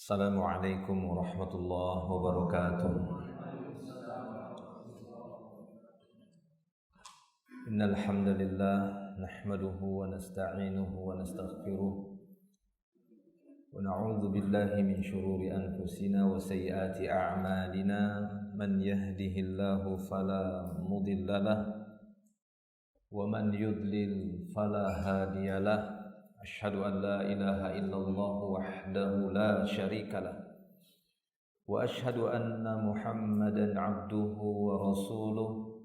Assalamualaikum warahmatullahi wabarakatuh. Innal hamdalillah nahmaduhu wa nasta'inuhu wa nastaghfiruh wa na'udzu billahi min shururi anfusina wa sayyiati a'malina man yahdihillahu fala mudilla lahu wa man yudlil fala hadiyalah. Asyhadu an la ilaha illallah wahdahu la syarika lah wa asyhadu anna Muhammadan abduhu wa rasuluh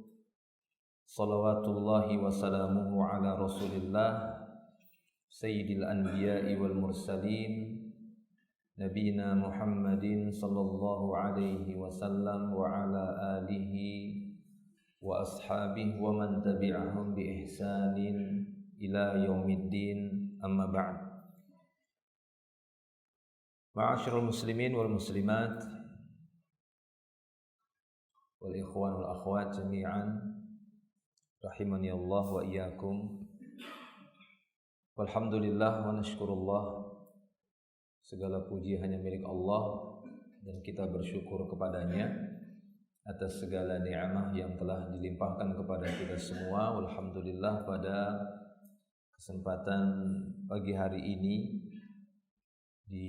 salawatullahi wa salamuhu ala rasulillah sayyidil anbiya'i wal mursalin nabiyina Muhammadin sallallahu alaihi wasallam wa ala alihi wa ashabihi wa man tabi'ahum bi ihsanin ila yaumiddin. Amma ba'd. Ma'asyiral muslimin wal muslimat wal ikhwan wal akhwat jami'an rahimani Allah wa iyyakum. Walhamdulillah wa nashkurullah. Segala puji hanya milik Allah dan kita bersyukur kepadanya atas segala nikmat yang telah dilimpahkan kepada kita semua. Alhamdulillah, pada kesempatan pagi hari ini di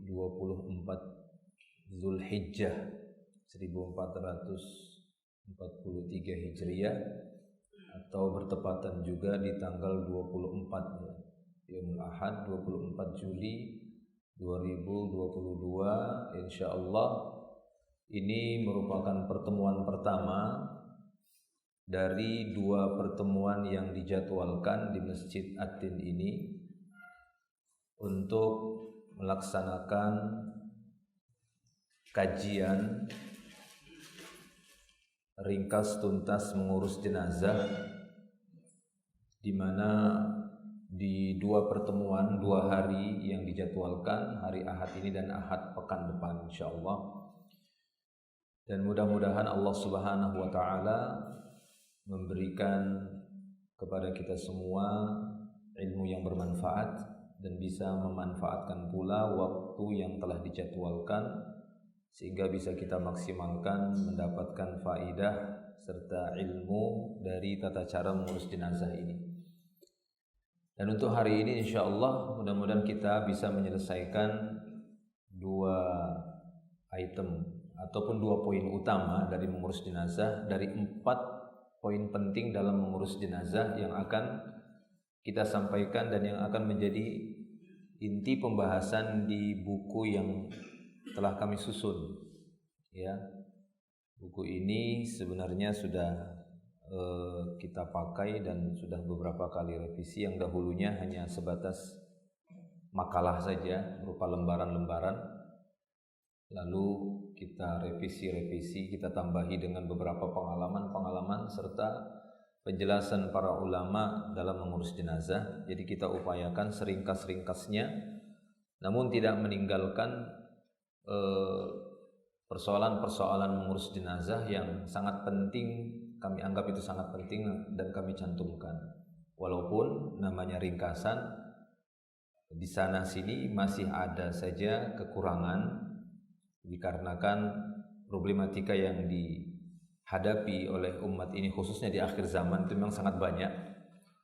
24 Zulhijjah 1443 Hijriah atau bertepatan juga di tanggal 24 Yaumul Ahad 24 Juli 2022. Insyaallah ini merupakan pertemuan pertama dari dua pertemuan yang dijadwalkan di Masjid At-Tin ini untuk melaksanakan kajian ringkas tuntas mengurus jenazah, di mana di dua pertemuan 2 hari yang dijadwalkan, hari Ahad ini dan Ahad pekan depan insyaallah. Dan mudah-mudahan Allah Subhanahu wa taala memberikan kepada kita semua ilmu yang bermanfaat dan bisa memanfaatkan pula waktu yang telah dijadwalkan sehingga bisa kita maksimalkan mendapatkan faidah serta ilmu dari tata cara mengurus jenazah ini. Dan untuk hari ini insyaallah mudah-mudahan kita bisa menyelesaikan 2 item ataupun 2 poin utama dari mengurus jenazah dari 4 poin penting dalam mengurus jenazah yang akan kita sampaikan dan yang akan menjadi inti pembahasan di buku yang telah kami susun. Ya, buku ini sebenarnya sudah kita pakai dan sudah beberapa kali revisi. Yang dahulunya hanya sebatas makalah saja berupa lembaran-lembaran, lalu kita revisi, kita tambahi dengan beberapa pengalaman serta penjelasan para ulama dalam mengurus jenazah. Jadi kita upayakan seringkas-ringkasnya, namun tidak meninggalkan persoalan-persoalan mengurus jenazah yang sangat penting. Kami anggap itu sangat penting dan kami cantumkan. Walaupun namanya ringkasan, di sana sini masih ada saja kekurangan dikarenakan problematika yang dihadapi oleh umat ini khususnya di akhir zaman itu memang sangat banyak,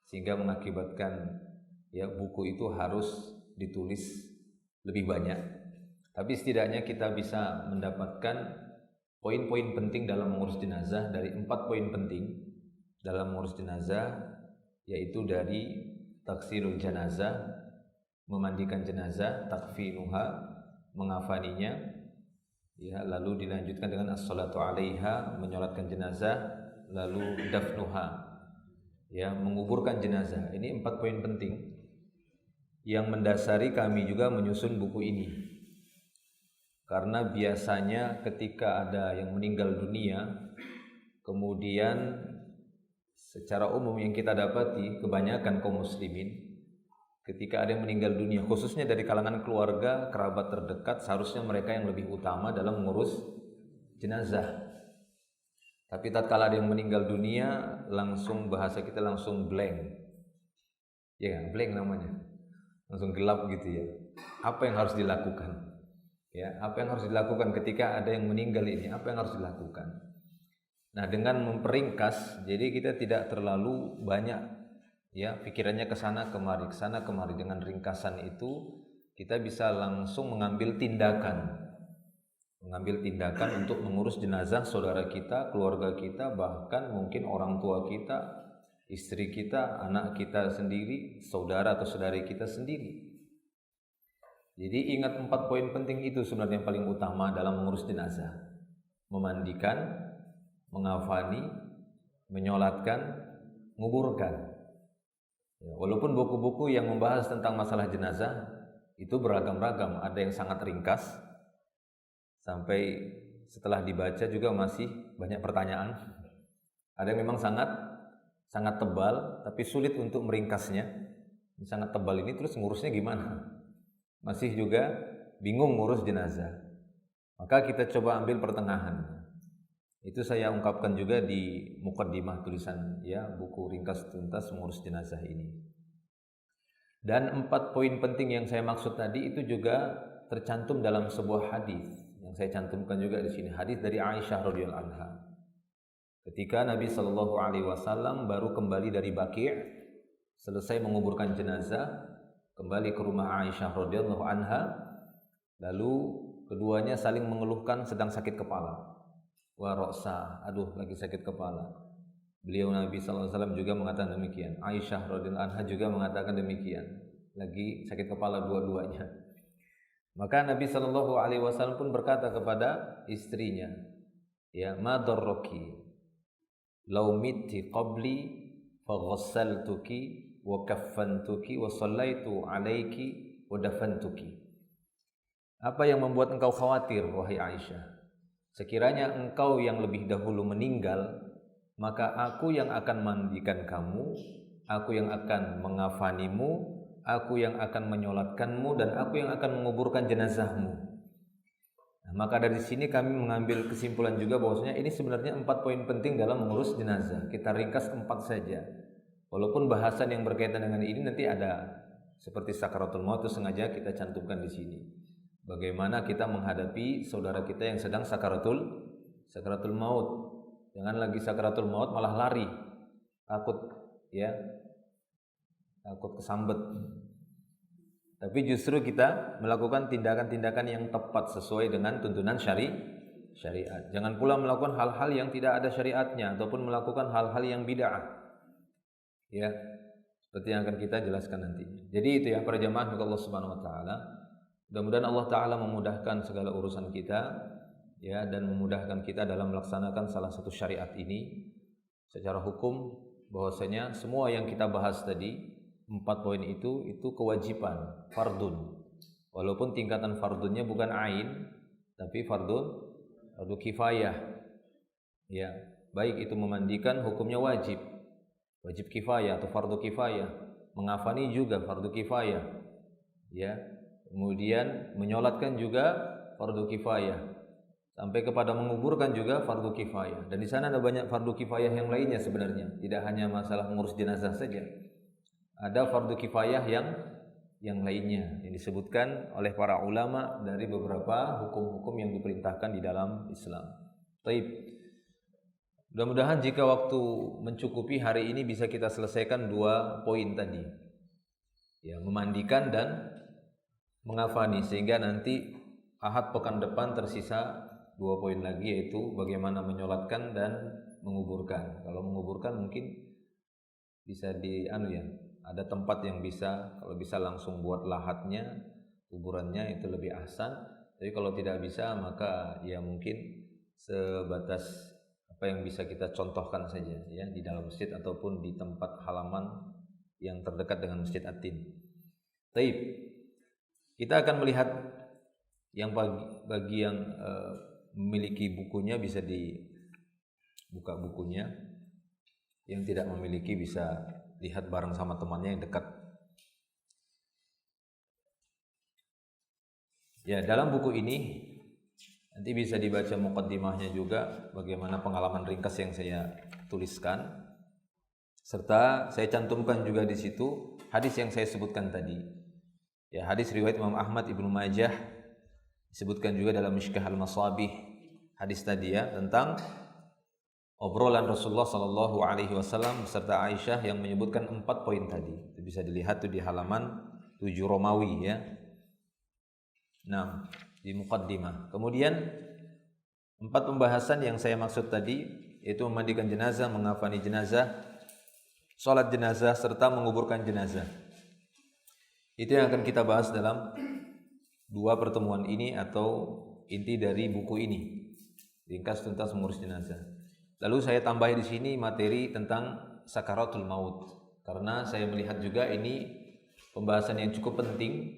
sehingga mengakibatkan buku itu harus ditulis lebih banyak. Tapi setidaknya kita bisa mendapatkan poin-poin penting dalam mengurus jenazah dari 4 poin penting dalam mengurus jenazah, yaitu dari taksilul janazah, memandikan jenazah, takfinuha, mengafaninya, lalu dilanjutkan dengan as-salatu 'alaiha, menyolatkan jenazah, lalu dafnuha, menguburkan jenazah. Ini 4 poin penting yang mendasari kami juga menyusun buku ini. Karena biasanya ketika ada yang meninggal dunia, kemudian secara umum yang kita dapati kebanyakan kaum muslimin, ketika ada yang meninggal dunia, khususnya dari kalangan keluarga, kerabat terdekat, seharusnya mereka yang lebih utama dalam mengurus jenazah. Tapi tatkala ada yang meninggal dunia, langsung bahasa kita langsung blank. Ya, blank namanya. Langsung gelap gitu ya. Apa yang harus dilakukan? Ya, apa yang harus dilakukan ketika ada yang meninggal ini? Apa yang harus dilakukan? Nah, dengan memperingkas, jadi kita tidak terlalu banyak ya pikirannya ke sana kemari. Dengan ringkasan itu kita bisa langsung mengambil tindakan untuk mengurus jenazah saudara kita, keluarga kita, bahkan mungkin orang tua kita, istri kita, anak kita sendiri, saudara atau saudari kita sendiri. Jadi ingat 4 poin penting itu sebenarnya yang paling utama dalam mengurus jenazah. Memandikan, mengafani, menyolatkan, menguburkan. Ya, walaupun buku-buku yang membahas tentang masalah jenazah itu beragam-ragam, ada yang sangat ringkas, sampai setelah dibaca juga masih banyak pertanyaan. Ada yang memang sangat tebal, tapi sulit untuk meringkasnya. Sangat tebal ini terus ngurusnya gimana? Masih juga bingung ngurus jenazah. Maka kita coba ambil pertengahan. Itu saya ungkapkan juga di muqaddimah tulisan ya buku ringkas tuntas mengurus jenazah ini. Dan 4 poin penting yang saya maksud tadi itu juga tercantum dalam sebuah hadis yang saya cantumkan juga di sini, hadis dari Aisyah radhiyallahu anha. Ketika Nabi Shallallahu alaihi wasallam baru kembali dari Baqi', selesai menguburkan jenazah, kembali ke rumah Aisyah radhiyallahu anha, lalu keduanya saling mengeluhkan sedang sakit kepala. Wa ra'sa, aduh lagi sakit kepala. Beliau Nabi sallallahu alaihi wasallam juga mengatakan demikian. Aisyah radhiyallahu anha juga mengatakan demikian. Lagi sakit kepala dua-duanya. Maka Nabi sallallahu alaihi wasallam pun berkata kepada istrinya, "Ya ma darraki law mitti qabli faghassaltuki wa kaffantuki wa sallaitu alaiki wa dafantuki." Apa yang membuat engkau khawatir wahai Aisyah? Sekiranya engkau yang lebih dahulu meninggal, maka aku yang akan mandikan kamu, aku yang akan mengafanimu, aku yang akan menyolatkanmu, dan aku yang akan menguburkan jenazahmu. Nah, maka dari sini kami mengambil kesimpulan juga bahwasanya ini sebenarnya 4 poin penting dalam mengurus jenazah. Kita ringkas 4 saja. Walaupun bahasan yang berkaitan dengan ini nanti ada seperti sakaratul maut itu sengaja kita cantumkan di sini. Bagaimana kita menghadapi saudara kita yang sedang sakaratul maut. Jangan lagi sakaratul maut malah lari. Takut kesambet. Tapi justru kita melakukan tindakan-tindakan yang tepat sesuai dengan tuntunan syariat. Jangan pula melakukan hal-hal yang tidak ada syariatnya ataupun melakukan hal-hal yang bid'ah. Ya, seperti yang akan kita jelaskan nanti. Jadi itu ya para jamaah Allah Subhanahu wa taala. Mudah-mudahan Allah taala memudahkan segala urusan kita ya dan memudahkan kita dalam melaksanakan salah satu syariat ini secara hukum, bahwasanya semua yang kita bahas tadi 4 poin itu kewajiban, fardun. Walaupun tingkatan fardunnya bukan ain tapi fardu kifayah. Ya, baik itu memandikan hukumnya wajib kifayah atau fardu kifayah, mengafani juga fardu kifayah, ya. Kemudian menyolatkan juga fardu kifayah, sampai kepada menguburkan juga fardu kifayah. Dan di sana ada banyak fardu kifayah yang lainnya sebenarnya, tidak hanya masalah mengurus jenazah saja. Ada fardu kifayah yang lainnya yang disebutkan oleh para ulama dari beberapa hukum-hukum yang diperintahkan di dalam Islam. Baik. Mudah-mudahan jika waktu mencukupi hari ini bisa kita selesaikan 2 poin tadi. Ya, memandikan dan mengafani, sehingga nanti Ahad pekan depan tersisa 2 poin lagi, yaitu bagaimana menyolatkan dan menguburkan. Kalau menguburkan mungkin bisa ada tempat yang kalau bisa langsung buat lahatnya, kuburannya itu lebih ahsan. Tapi kalau tidak bisa maka ya mungkin sebatas apa yang bisa kita contohkan saja ya di dalam masjid ataupun di tempat halaman yang terdekat dengan Masjid At-Tin. Taib. Kita akan melihat yang bagi yang memiliki bukunya bisa dibuka bukunya. Yang tidak memiliki bisa lihat bareng sama temannya yang dekat. Ya, dalam buku ini nanti bisa dibaca muqaddimahnya juga, bagaimana pengalaman ringkas yang saya tuliskan, serta saya cantumkan juga di situ hadis yang saya sebutkan tadi. Ya, hadis riwayat Imam Ahmad, Ibnu Majah Disebutkan juga dalam Mishkah al-Masabih hadis tadi ya, tentang obrolan Rasulullah Sallallahu Alaihi Wasallam beserta Aisyah yang menyebutkan 4 poin tadi. Itu bisa dilihat tuh di halaman 7 Romawi ya. Nah, di muqaddimah. Kemudian 4 pembahasan yang saya maksud tadi, yaitu memandikan jenazah, mengafani jenazah, sholat jenazah, serta menguburkan jenazah. Itu yang akan kita bahas dalam 2 pertemuan ini atau inti dari buku ini, ringkas tuntas mengurus jenazah. Lalu saya tambah di sini materi tentang sakaratul maut, karena saya melihat juga ini pembahasan yang cukup penting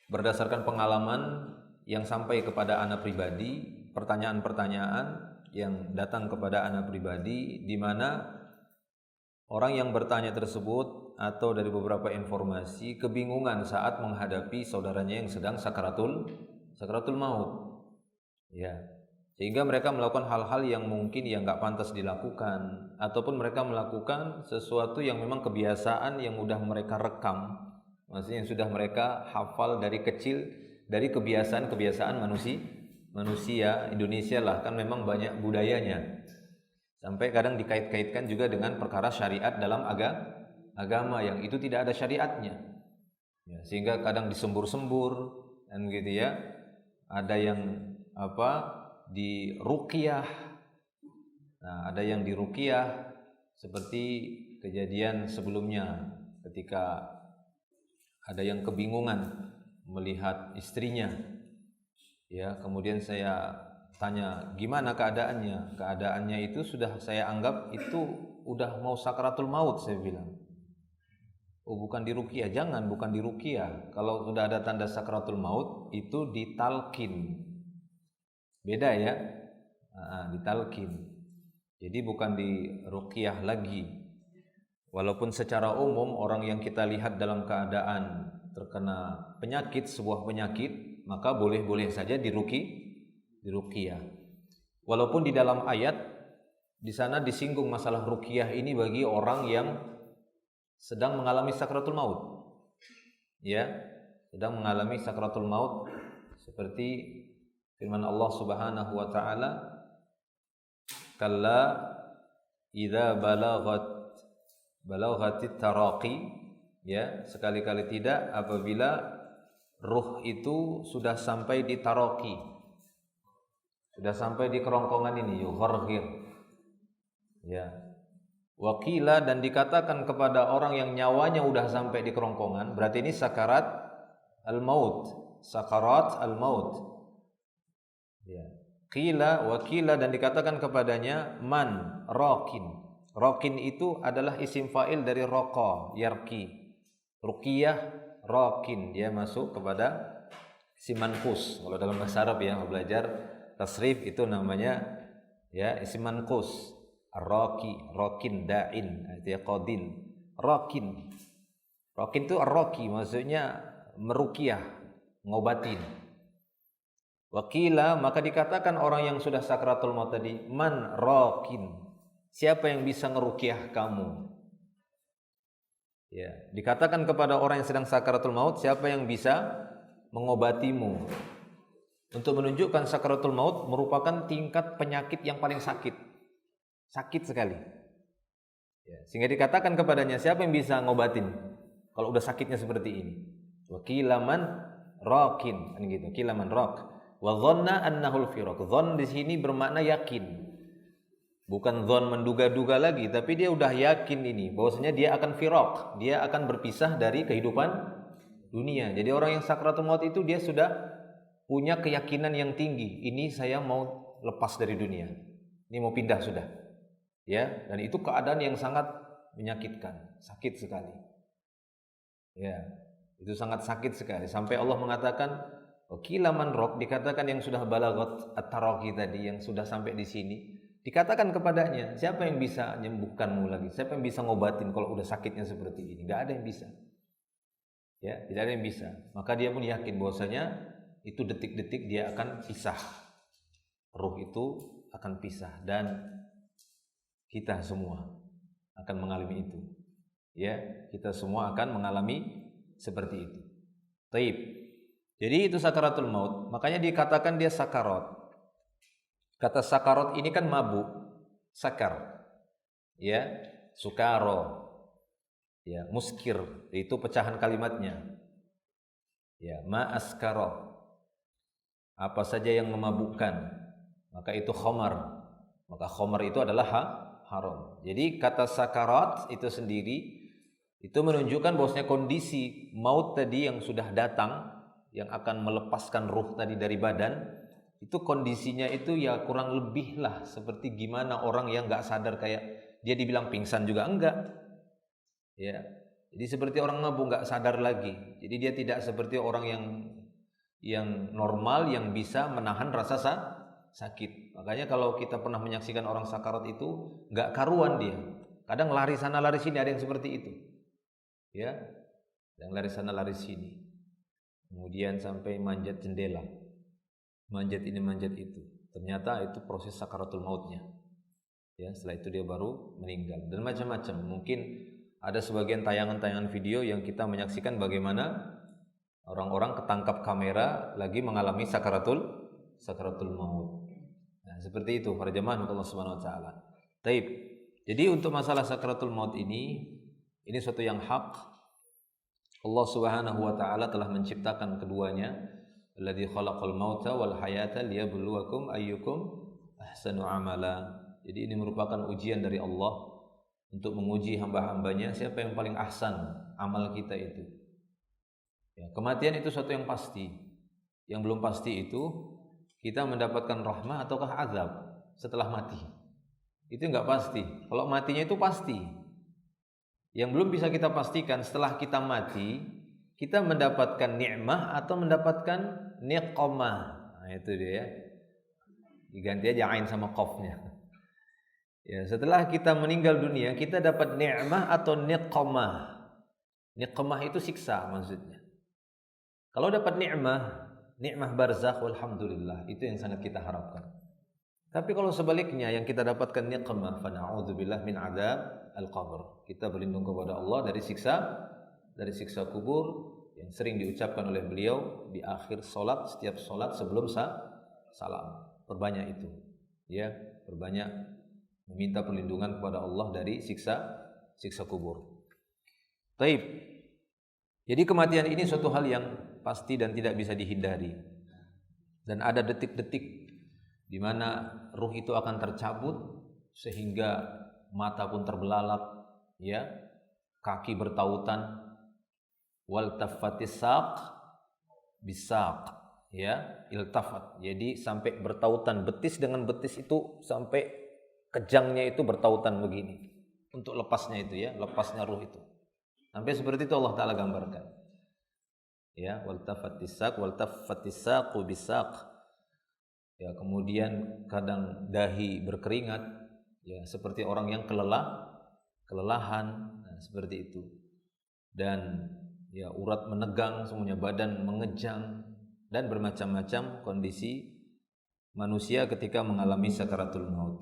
berdasarkan pengalaman yang sampai kepada ana pribadi, pertanyaan-pertanyaan yang datang kepada ana pribadi, di mana orang yang bertanya tersebut atau dari beberapa informasi kebingungan saat menghadapi saudaranya yang sedang sakaratul maut. Ya, sehingga mereka melakukan hal-hal yang mungkin yang nggak pantas dilakukan, ataupun mereka melakukan sesuatu yang memang kebiasaan yang udah mereka rekam, maksudnya yang sudah mereka hafal dari kecil, dari kebiasaan manusia Indonesia lah, kan memang banyak budayanya, sampai kadang dikait-kaitkan juga dengan perkara syariat dalam agama yang itu tidak ada syariatnya ya, sehingga kadang disembur-sembur dan gitu ya. Ada yang di ruqyah. Nah, ada yang di ruqyah seperti kejadian sebelumnya ketika ada yang kebingungan melihat istrinya. Ya, kemudian saya tanya, "Gimana keadaannya?" Keadaannya itu sudah saya anggap itu udah mau sakaratul maut, saya bilang. "Oh, bukan di ruqyah." "Jangan, bukan di ruqyah. Kalau sudah ada tanda sakaratul maut itu ditalkin." Beda ya, ditalkin. Jadi bukan di ruqyah lagi. Walaupun secara umum orang yang kita lihat dalam keadaan terkena penyakit, sebuah penyakit, maka boleh-boleh saja di ruqyah. Walaupun di dalam ayat di sana disinggung masalah ruqyah ini bagi orang yang sedang mengalami sakaratul maut. Ya, sedang mengalami sakaratul maut, seperti firman Allah Subhanahu wa taala, "Kalla idza balaghatit taraqi." Ya, sekali-kali tidak apabila ruh itu sudah sampai di taraqi. Sudah sampai di kerongkongan ini, yugharghir. Ya. Wakila, dan dikatakan kepada orang yang nyawanya udah sampai di kerongkongan, berarti ini sakarat al-maut. Sakarat al-maut. Ya. Qila, wakila, dan dikatakan kepadanya, man raqin. Raqin itu adalah isim fa'il dari raqa, yarki. Ruqyah, raqin, dia masuk kepada isim manqus. Kalau dalam bahasa Arab ya, belajar tasrif itu namanya ya isim manqus. Ar-raqi, raqin, da'in, itu ya qadin. Raqin. Raqin itu ar-raqi, maksudnya meruqyah, ngobatin. Wakila, maka dikatakan orang yang sudah sakaratul maut tadi, man raqin, siapa yang bisa ngeruqyah kamu? Ya, dikatakan kepada orang yang sedang sakaratul maut, siapa yang bisa mengobatimu? Untuk menunjukkan sakaratul maut merupakan tingkat penyakit yang paling sakit. Sakit sekali. Ya, sehingga dikatakan kepadanya, siapa yang bisa ngobatin kalau udah sakitnya seperti ini? Wakila man raqin, kan gitu. Kila man raq. Wa dhanna annahu al-firaq. Dhann di sini bermakna yakin. Bukan dhann menduga-duga lagi, tapi dia udah yakin ini bahwasanya dia akan firaq, dia akan berpisah dari kehidupan dunia. Jadi orang yang sakratul maut itu dia sudah punya keyakinan yang tinggi, ini saya mau lepas dari dunia. Ini mau pindah sudah. Ya, dan itu keadaan yang sangat menyakitkan, sakit sekali. Ya, itu sangat sakit sekali sampai Allah mengatakan wakila man raq, dikatakan yang sudah balaghat at-taraqi tadi, yang sudah sampai di sini, dikatakan kepadanya, siapa yang bisa menyembuhkanmu lagi? Siapa yang bisa ngobatin kalau udah sakitnya seperti ini? Enggak ada yang bisa. Ya, tidak ada yang bisa. Maka dia pun yakin bahwasanya itu detik-detik dia akan pisah. Ruh itu akan pisah dan kita semua akan mengalami itu. Ya, kita semua akan mengalami seperti itu. Taib. Jadi itu sakaratul maut. Makanya dikatakan dia sakarat. Kata sakarat ini kan mabuk, sakar, ya, sukaro, ya, muskir, itu pecahan kalimatnya. Ya, ma askara, apa saja yang memabukkan, maka itu khamar. Maka khamar itu adalah haram. Jadi kata sakarat itu sendiri itu menunjukkan bahwasanya kondisi maut tadi yang sudah datang, yang akan melepaskan ruh tadi dari badan, itu kondisinya itu ya kurang lebih lah seperti gimana orang yang nggak sadar, kayak dia dibilang pingsan juga enggak, ya. Jadi seperti orang mabuk nggak sadar lagi. Jadi dia tidak seperti orang yang normal yang bisa menahan rasa sakit. Makanya kalau kita pernah menyaksikan orang sakarat itu nggak karuan dia. Kadang lari sana lari sini, ada yang seperti itu, ya. Yang lari sana lari sini. Kemudian sampai manjat jendela, manjat ini manjat itu. Ternyata itu proses sakaratul mautnya. Ya, setelah itu dia baru meninggal. Dan macam-macam. Mungkin ada sebagian tayangan-tayangan video yang kita menyaksikan bagaimana orang-orang ketangkap kamera lagi mengalami sakaratul maut. Nah, seperti itu para jemaah Allah Subhanahu wa taala. Taib. Jadi untuk masalah sakaratul maut ini suatu yang hak. Allah Subhanahu wa taala telah menciptakan keduanya. Alladzi khalaqal mauta wal hayata liyabluwakum ayyukum ahsanu amala. Jadi ini merupakan ujian dari Allah untuk menguji hamba-hambanya siapa yang paling ahsan amal kita itu. Ya, kematian itu suatu yang pasti. Yang belum pasti itu kita mendapatkan rahmah ataukah azab setelah mati. Itu enggak pasti. Kalau matinya itu pasti. Yang belum bisa kita pastikan setelah kita mati, kita mendapatkan nikmah atau mendapatkan niqamah. Nah, itu dia ya. Diganti aja ain sama qafnya. Ya, setelah kita meninggal dunia, kita dapat nikmah atau niqamah. Niqamah itu siksa maksudnya. Kalau dapat nikmah barzakh, alhamdulillah, itu yang sangat kita harapkan. Tapi kalau sebaliknya yang kita dapatkan niqmah, fa na'udzubillah min adzab al-qabr. Kita berlindung kepada Allah dari siksa kubur yang sering diucapkan oleh beliau di akhir salat, setiap salat sebelum salam. Perbanyak itu. Ya, perbanyak meminta perlindungan kepada Allah dari siksa kubur. Taib. Jadi kematian ini suatu hal yang pasti dan tidak bisa dihindari. Dan ada detik-detik di mana ruh itu akan tercabut sehingga mata pun terbelalak, ya, kaki bertautan, wal taffatis saq bisaq, ya, iltafat. Jadi sampai bertautan betis dengan betis itu sampai kejangnya itu bertautan begini untuk lepasnya itu, ya, lepasnya ruh itu. Sampai seperti itu Allah Ta'ala gambarkan. Ya, wal taffatis saqu bisaq. Ya, kemudian kadang dahi berkeringat, ya, seperti orang yang kelelahan, nah, seperti itu. Dan ya, urat menegang, semuanya badan mengejang, dan bermacam-macam kondisi manusia ketika mengalami sakaratul maut.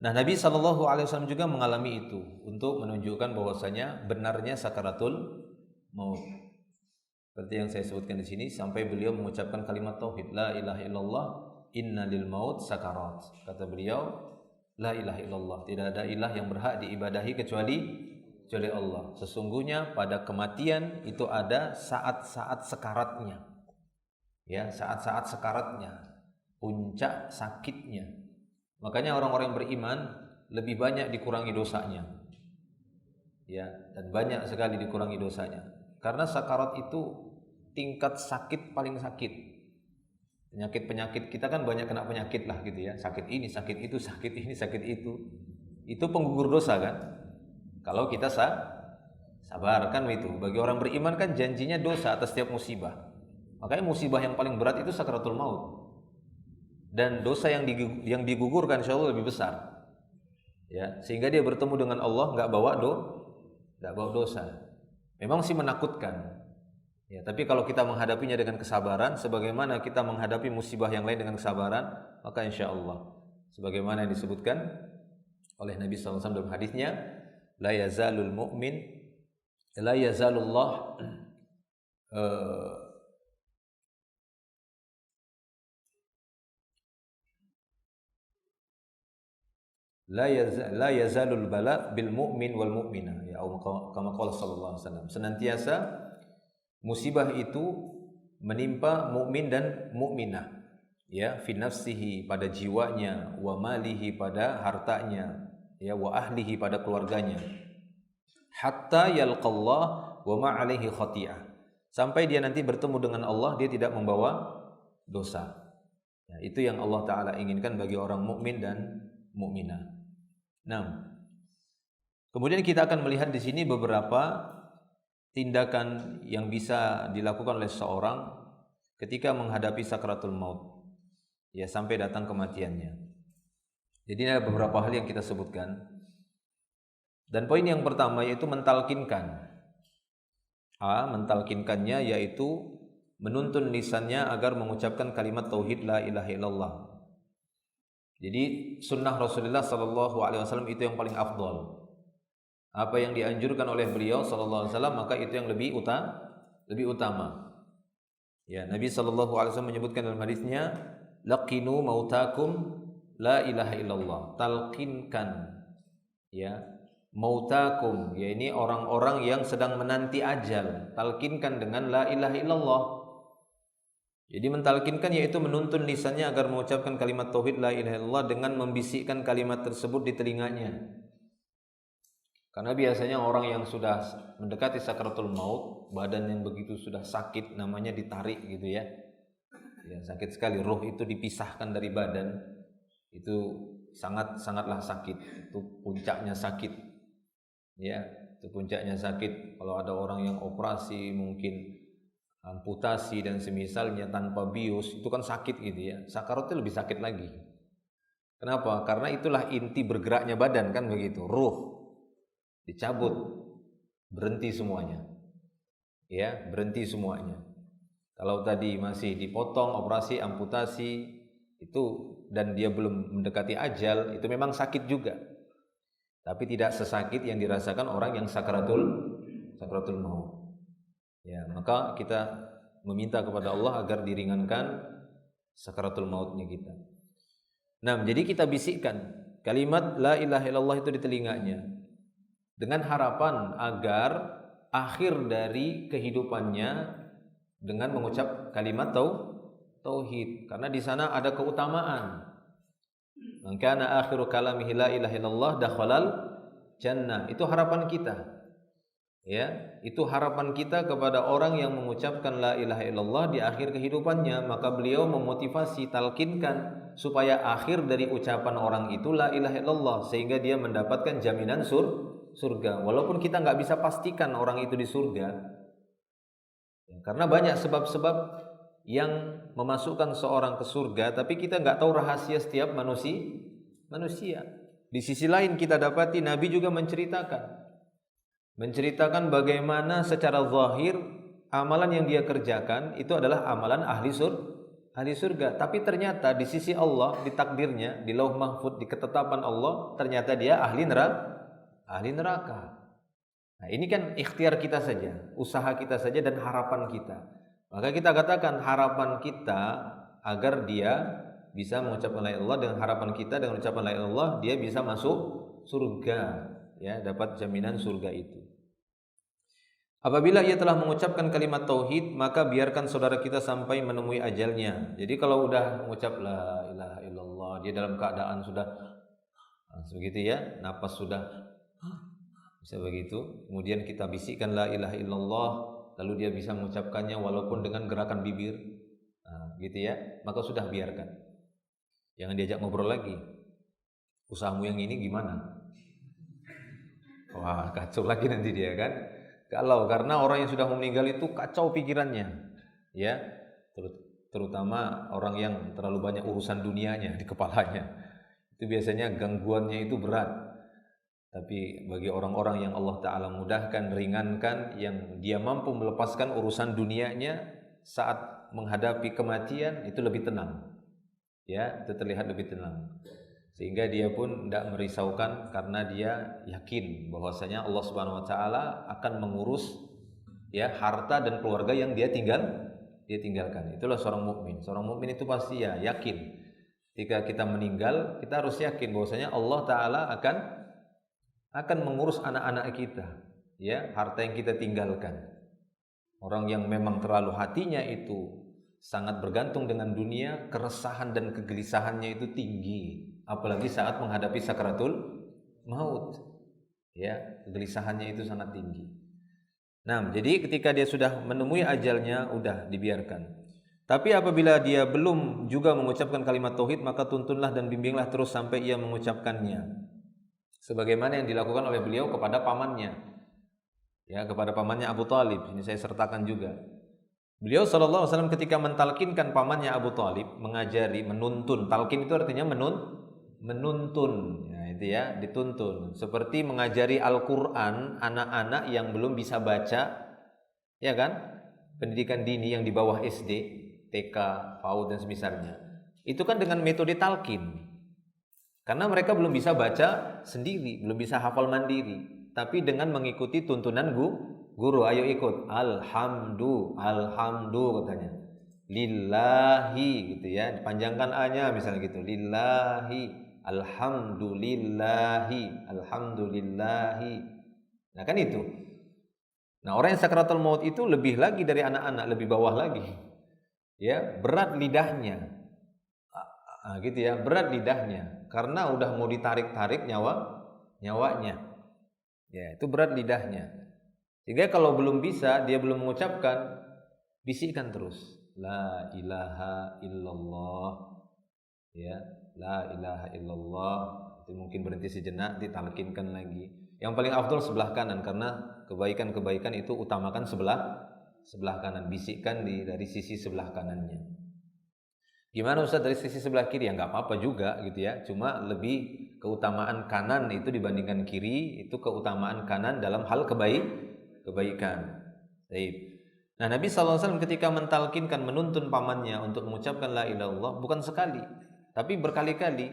Nah, Nabi SAW juga mengalami itu untuk menunjukkan bahwasanya benarnya sakaratul maut. Seperti yang saya sebutkan di sini sampai beliau mengucapkan kalimat tauhid, la ilaha illallah inna lil maut sakarat. Kata beliau, la ilaha illallah, tidak ada ilah yang berhak diibadahi kecuali Allah. Sesungguhnya pada kematian itu ada saat-saat sekaratnya. Ya, saat-saat sekaratnya, puncak sakitnya. Makanya orang-orang yang beriman lebih banyak dikurangi dosanya. Ya, dan banyak sekali dikurangi dosanya. Karena sakarat itu tingkat sakit paling sakit. Penyakit-penyakit kita kan banyak kena penyakit lah gitu ya. Sakit ini, sakit itu, sakit ini, sakit itu. Itu penggugur dosa kan? Kalau kita sabar kan itu. Bagi orang beriman kan janjinya dosa atas setiap musibah. Makanya musibah yang paling berat itu sakaratul maut. Dan dosa yang digugurkan insyaallah lebih besar. Ya, sehingga dia bertemu dengan Allah enggak bawa dosa. Memang sih menakutkan. Ya, tapi kalau kita menghadapinya dengan kesabaran, sebagaimana kita menghadapi musibah yang lain dengan kesabaran, maka insyaallah sebagaimana yang disebutkan oleh Nabi SAW dalam hadisnya, la yazalul mu'min la yazalullah la yazalul bala bil mu'min wal mu'minah, ya kama qala sallallahu alaihi wasallam. Senantiasa musibah itu menimpa mukmin dan mukminah, ya, fi nafsihi, pada jiwanya, wa malihi, pada hartanya, ya, wa ahlihi, pada keluarganya, hatta yalqallah wa ma alaihi khati'ah, sampai dia nanti bertemu dengan Allah, dia tidak membawa dosa. Ya, itu yang Allah Ta'ala inginkan bagi orang mukmin dan mukminah. Nah, kemudian kita akan melihat di sini beberapa tindakan yang bisa dilakukan oleh seorang ketika menghadapi sakratul maut, ya, sampai datang kematiannya. Jadi ada beberapa hal yang kita sebutkan. Dan poin yang pertama yaitu mentalkinkan. Mentalkinkannya yaitu menuntun lisannya agar mengucapkan kalimat tauhid la ilaha illallah. Jadi sunnah Rasulullah sallallahu alaihi wasallam itu yang paling afdal. Apa yang dianjurkan oleh beliau sallallahu alaihi wasallam, maka itu yang lebih utama. Ya, Nabi sallallahu alaihi wasallam menyebutkan dalam hadisnya, laqinu mautakum la ilaha illallah. Talqinkan, ya, mautakum, ya, ini orang-orang yang sedang menanti ajal, talqinkan dengan la ilaha illallah. Jadi mentalkinkan yaitu menuntun lisannya agar mengucapkan kalimat tauhid la ilaha illallah dengan membisikkan kalimat tersebut di telinganya. Karena biasanya orang yang sudah mendekati sakratul maut, badan yang begitu sudah sakit, namanya ditarik gitu ya. Ya, sakit sekali, roh itu dipisahkan dari badan. Itu sangatlah sakit. Itu puncaknya sakit. Ya, itu puncaknya sakit. Kalau ada orang yang operasi, mungkin amputasi dan semisalnya tanpa bius, itu kan sakit gitu ya. Sakaratnya lebih sakit lagi. Kenapa? Karena itulah inti bergeraknya badan, kan begitu. Ruh dicabut, berhenti semuanya. Ya, berhenti semuanya. Kalau tadi masih dipotong, operasi, amputasi itu, dan dia belum mendekati ajal, itu memang sakit juga. Tapi tidak sesakit yang dirasakan orang yang sakratul maut. Ya, maka kita meminta kepada Allah agar diringankan sakratul mautnya kita. Nah, jadi kita bisikkan kalimat la ilaha illallah itu di telinganya dengan harapan agar akhir dari kehidupannya dengan mengucap kalimat tauhid, karena di sana ada keutamaan. Man kana akhiru kalamihi la ilaha illallah dakhalal jannah. Itu harapan kita. Ya, itu harapan kita kepada orang yang mengucapkan la ilaha illallah di akhir kehidupannya. Maka beliau memotivasi, talkinkan supaya akhir dari ucapan orang itu la ilaha illallah, sehingga dia mendapatkan jaminan surga. Walaupun kita nggak bisa pastikan orang itu di surga, ya, karena banyak sebab-sebab yang memasukkan seorang ke surga, tapi kita nggak tahu rahasia setiap manusia. Di sisi lain kita dapati Nabi juga menceritakan bagaimana secara zahir amalan yang dia kerjakan itu adalah amalan ahli surga. Tapi ternyata di sisi Allah, di takdirnya, di lauh mahfud, di ketetapan Allah, ternyata dia ahli neraka. Nah, ini kan ikhtiar kita saja, usaha kita saja dan harapan kita. Maka kita katakan harapan kita agar dia bisa mengucapkan la ilaha illallah, dengan harapan kita dengan ucapan la ilaha illallah dia bisa masuk surga, ya, dapat jaminan surga itu. Apabila ia telah mengucapkan kalimat tauhid, maka biarkan saudara kita sampai menemui ajalnya. Jadi kalau udah mengucap la ilaha illallah, dia dalam keadaan sudah begitu ya, napas sudah bisa begitu, kemudian kita bisikkan la ilaha illallah, lalu dia bisa mengucapkannya walaupun dengan gerakan bibir, gitu ya, maka sudah biarkan. Jangan diajak ngobrol lagi. Usahamu yang ini gimana? Wah, kacau lagi nanti dia kan. Kalau karena orang yang sudah meninggal itu kacau pikirannya, ya, terutama orang yang terlalu banyak urusan dunianya di kepalanya, itu biasanya gangguannya itu berat. Tapi bagi orang-orang yang Allah Ta'ala mudahkan, ringankan, yang dia mampu melepaskan urusan dunianya saat menghadapi kematian, itu lebih tenang, ya, itu terlihat lebih tenang, sehingga dia pun tidak merisaukan karena dia yakin bahwasanya Allah Subhanahu Wa Ta'ala akan mengurus, ya, harta dan keluarga yang dia tinggalkan. Itulah seorang mukmin. Seorang mukmin itu pasti ya yakin Ketika kita meninggal, kita harus yakin bahwasanya Allah Ta'ala akan mengurus anak-anak kita, ya, harta yang kita tinggalkan. Orang yang memang terlalu hatinya itu sangat bergantung dengan dunia, keresahan dan kegelisahannya itu tinggi, apalagi saat menghadapi sakaratul maut, ya, kegelisahannya itu sangat tinggi. Nah, jadi ketika dia sudah menemui ajalnya, udah dibiarkan. Tapi apabila dia belum juga mengucapkan kalimat tauhid, maka tuntunlah dan bimbinglah terus sampai ia mengucapkannya. Sebagaimana yang dilakukan oleh beliau kepada pamannya. Ya, kepada pamannya Abu Thalib. Ini saya sertakan juga. Beliau SAW ketika mentalkinkan pamannya Abu Thalib, mengajari, menuntun. Talkin itu artinya menuntun. Ya, itu ya, dituntun. Seperti mengajari Al-Quran anak-anak yang belum bisa baca, ya kan? Pendidikan dini yang di bawah SD, TK, PAUD dan semisalnya. Itu kan dengan metode talkin. Karena mereka belum bisa baca sendiri, belum bisa hafal mandiri. Tapi dengan mengikuti tuntunan guru, ayo ikut. Alhamdu katanya. Lillahi gitu ya. Dipanjangkan A-nya misalnya gitu. Lillahi, alhamdulillahi, alhamdulillahi. Nah kan itu. Nah orang yang sakaratul maut itu lebih lagi dari anak-anak, lebih bawah lagi. Ya, berat lidahnya, gitu ya, berat lidahnya, karena udah mau ditarik-tarik nyawanya, ya itu berat lidahnya. Sehingga kalau belum bisa, dia belum mengucapkan, bisikkan terus, la ilaha illallah, ya, la ilaha illallah. Itu mungkin berhenti sejenak, ditalkinkan lagi. Yang paling afdol sebelah kanan, karena kebaikan-kebaikan itu utamakan sebelah kanan, bisikkan dari sisi sebelah kanannya. Gimana Ustaz dari sisi sebelah kiri? Ya nggak apa-apa juga gitu ya. Cuma lebih keutamaan kanan itu dibandingkan kiri, itu keutamaan kanan dalam hal kebaikan. Baik. Nah Nabi SAW ketika mentalkinkan, menuntun pamannya untuk mengucapkan la ilaha illallah bukan sekali, tapi berkali-kali.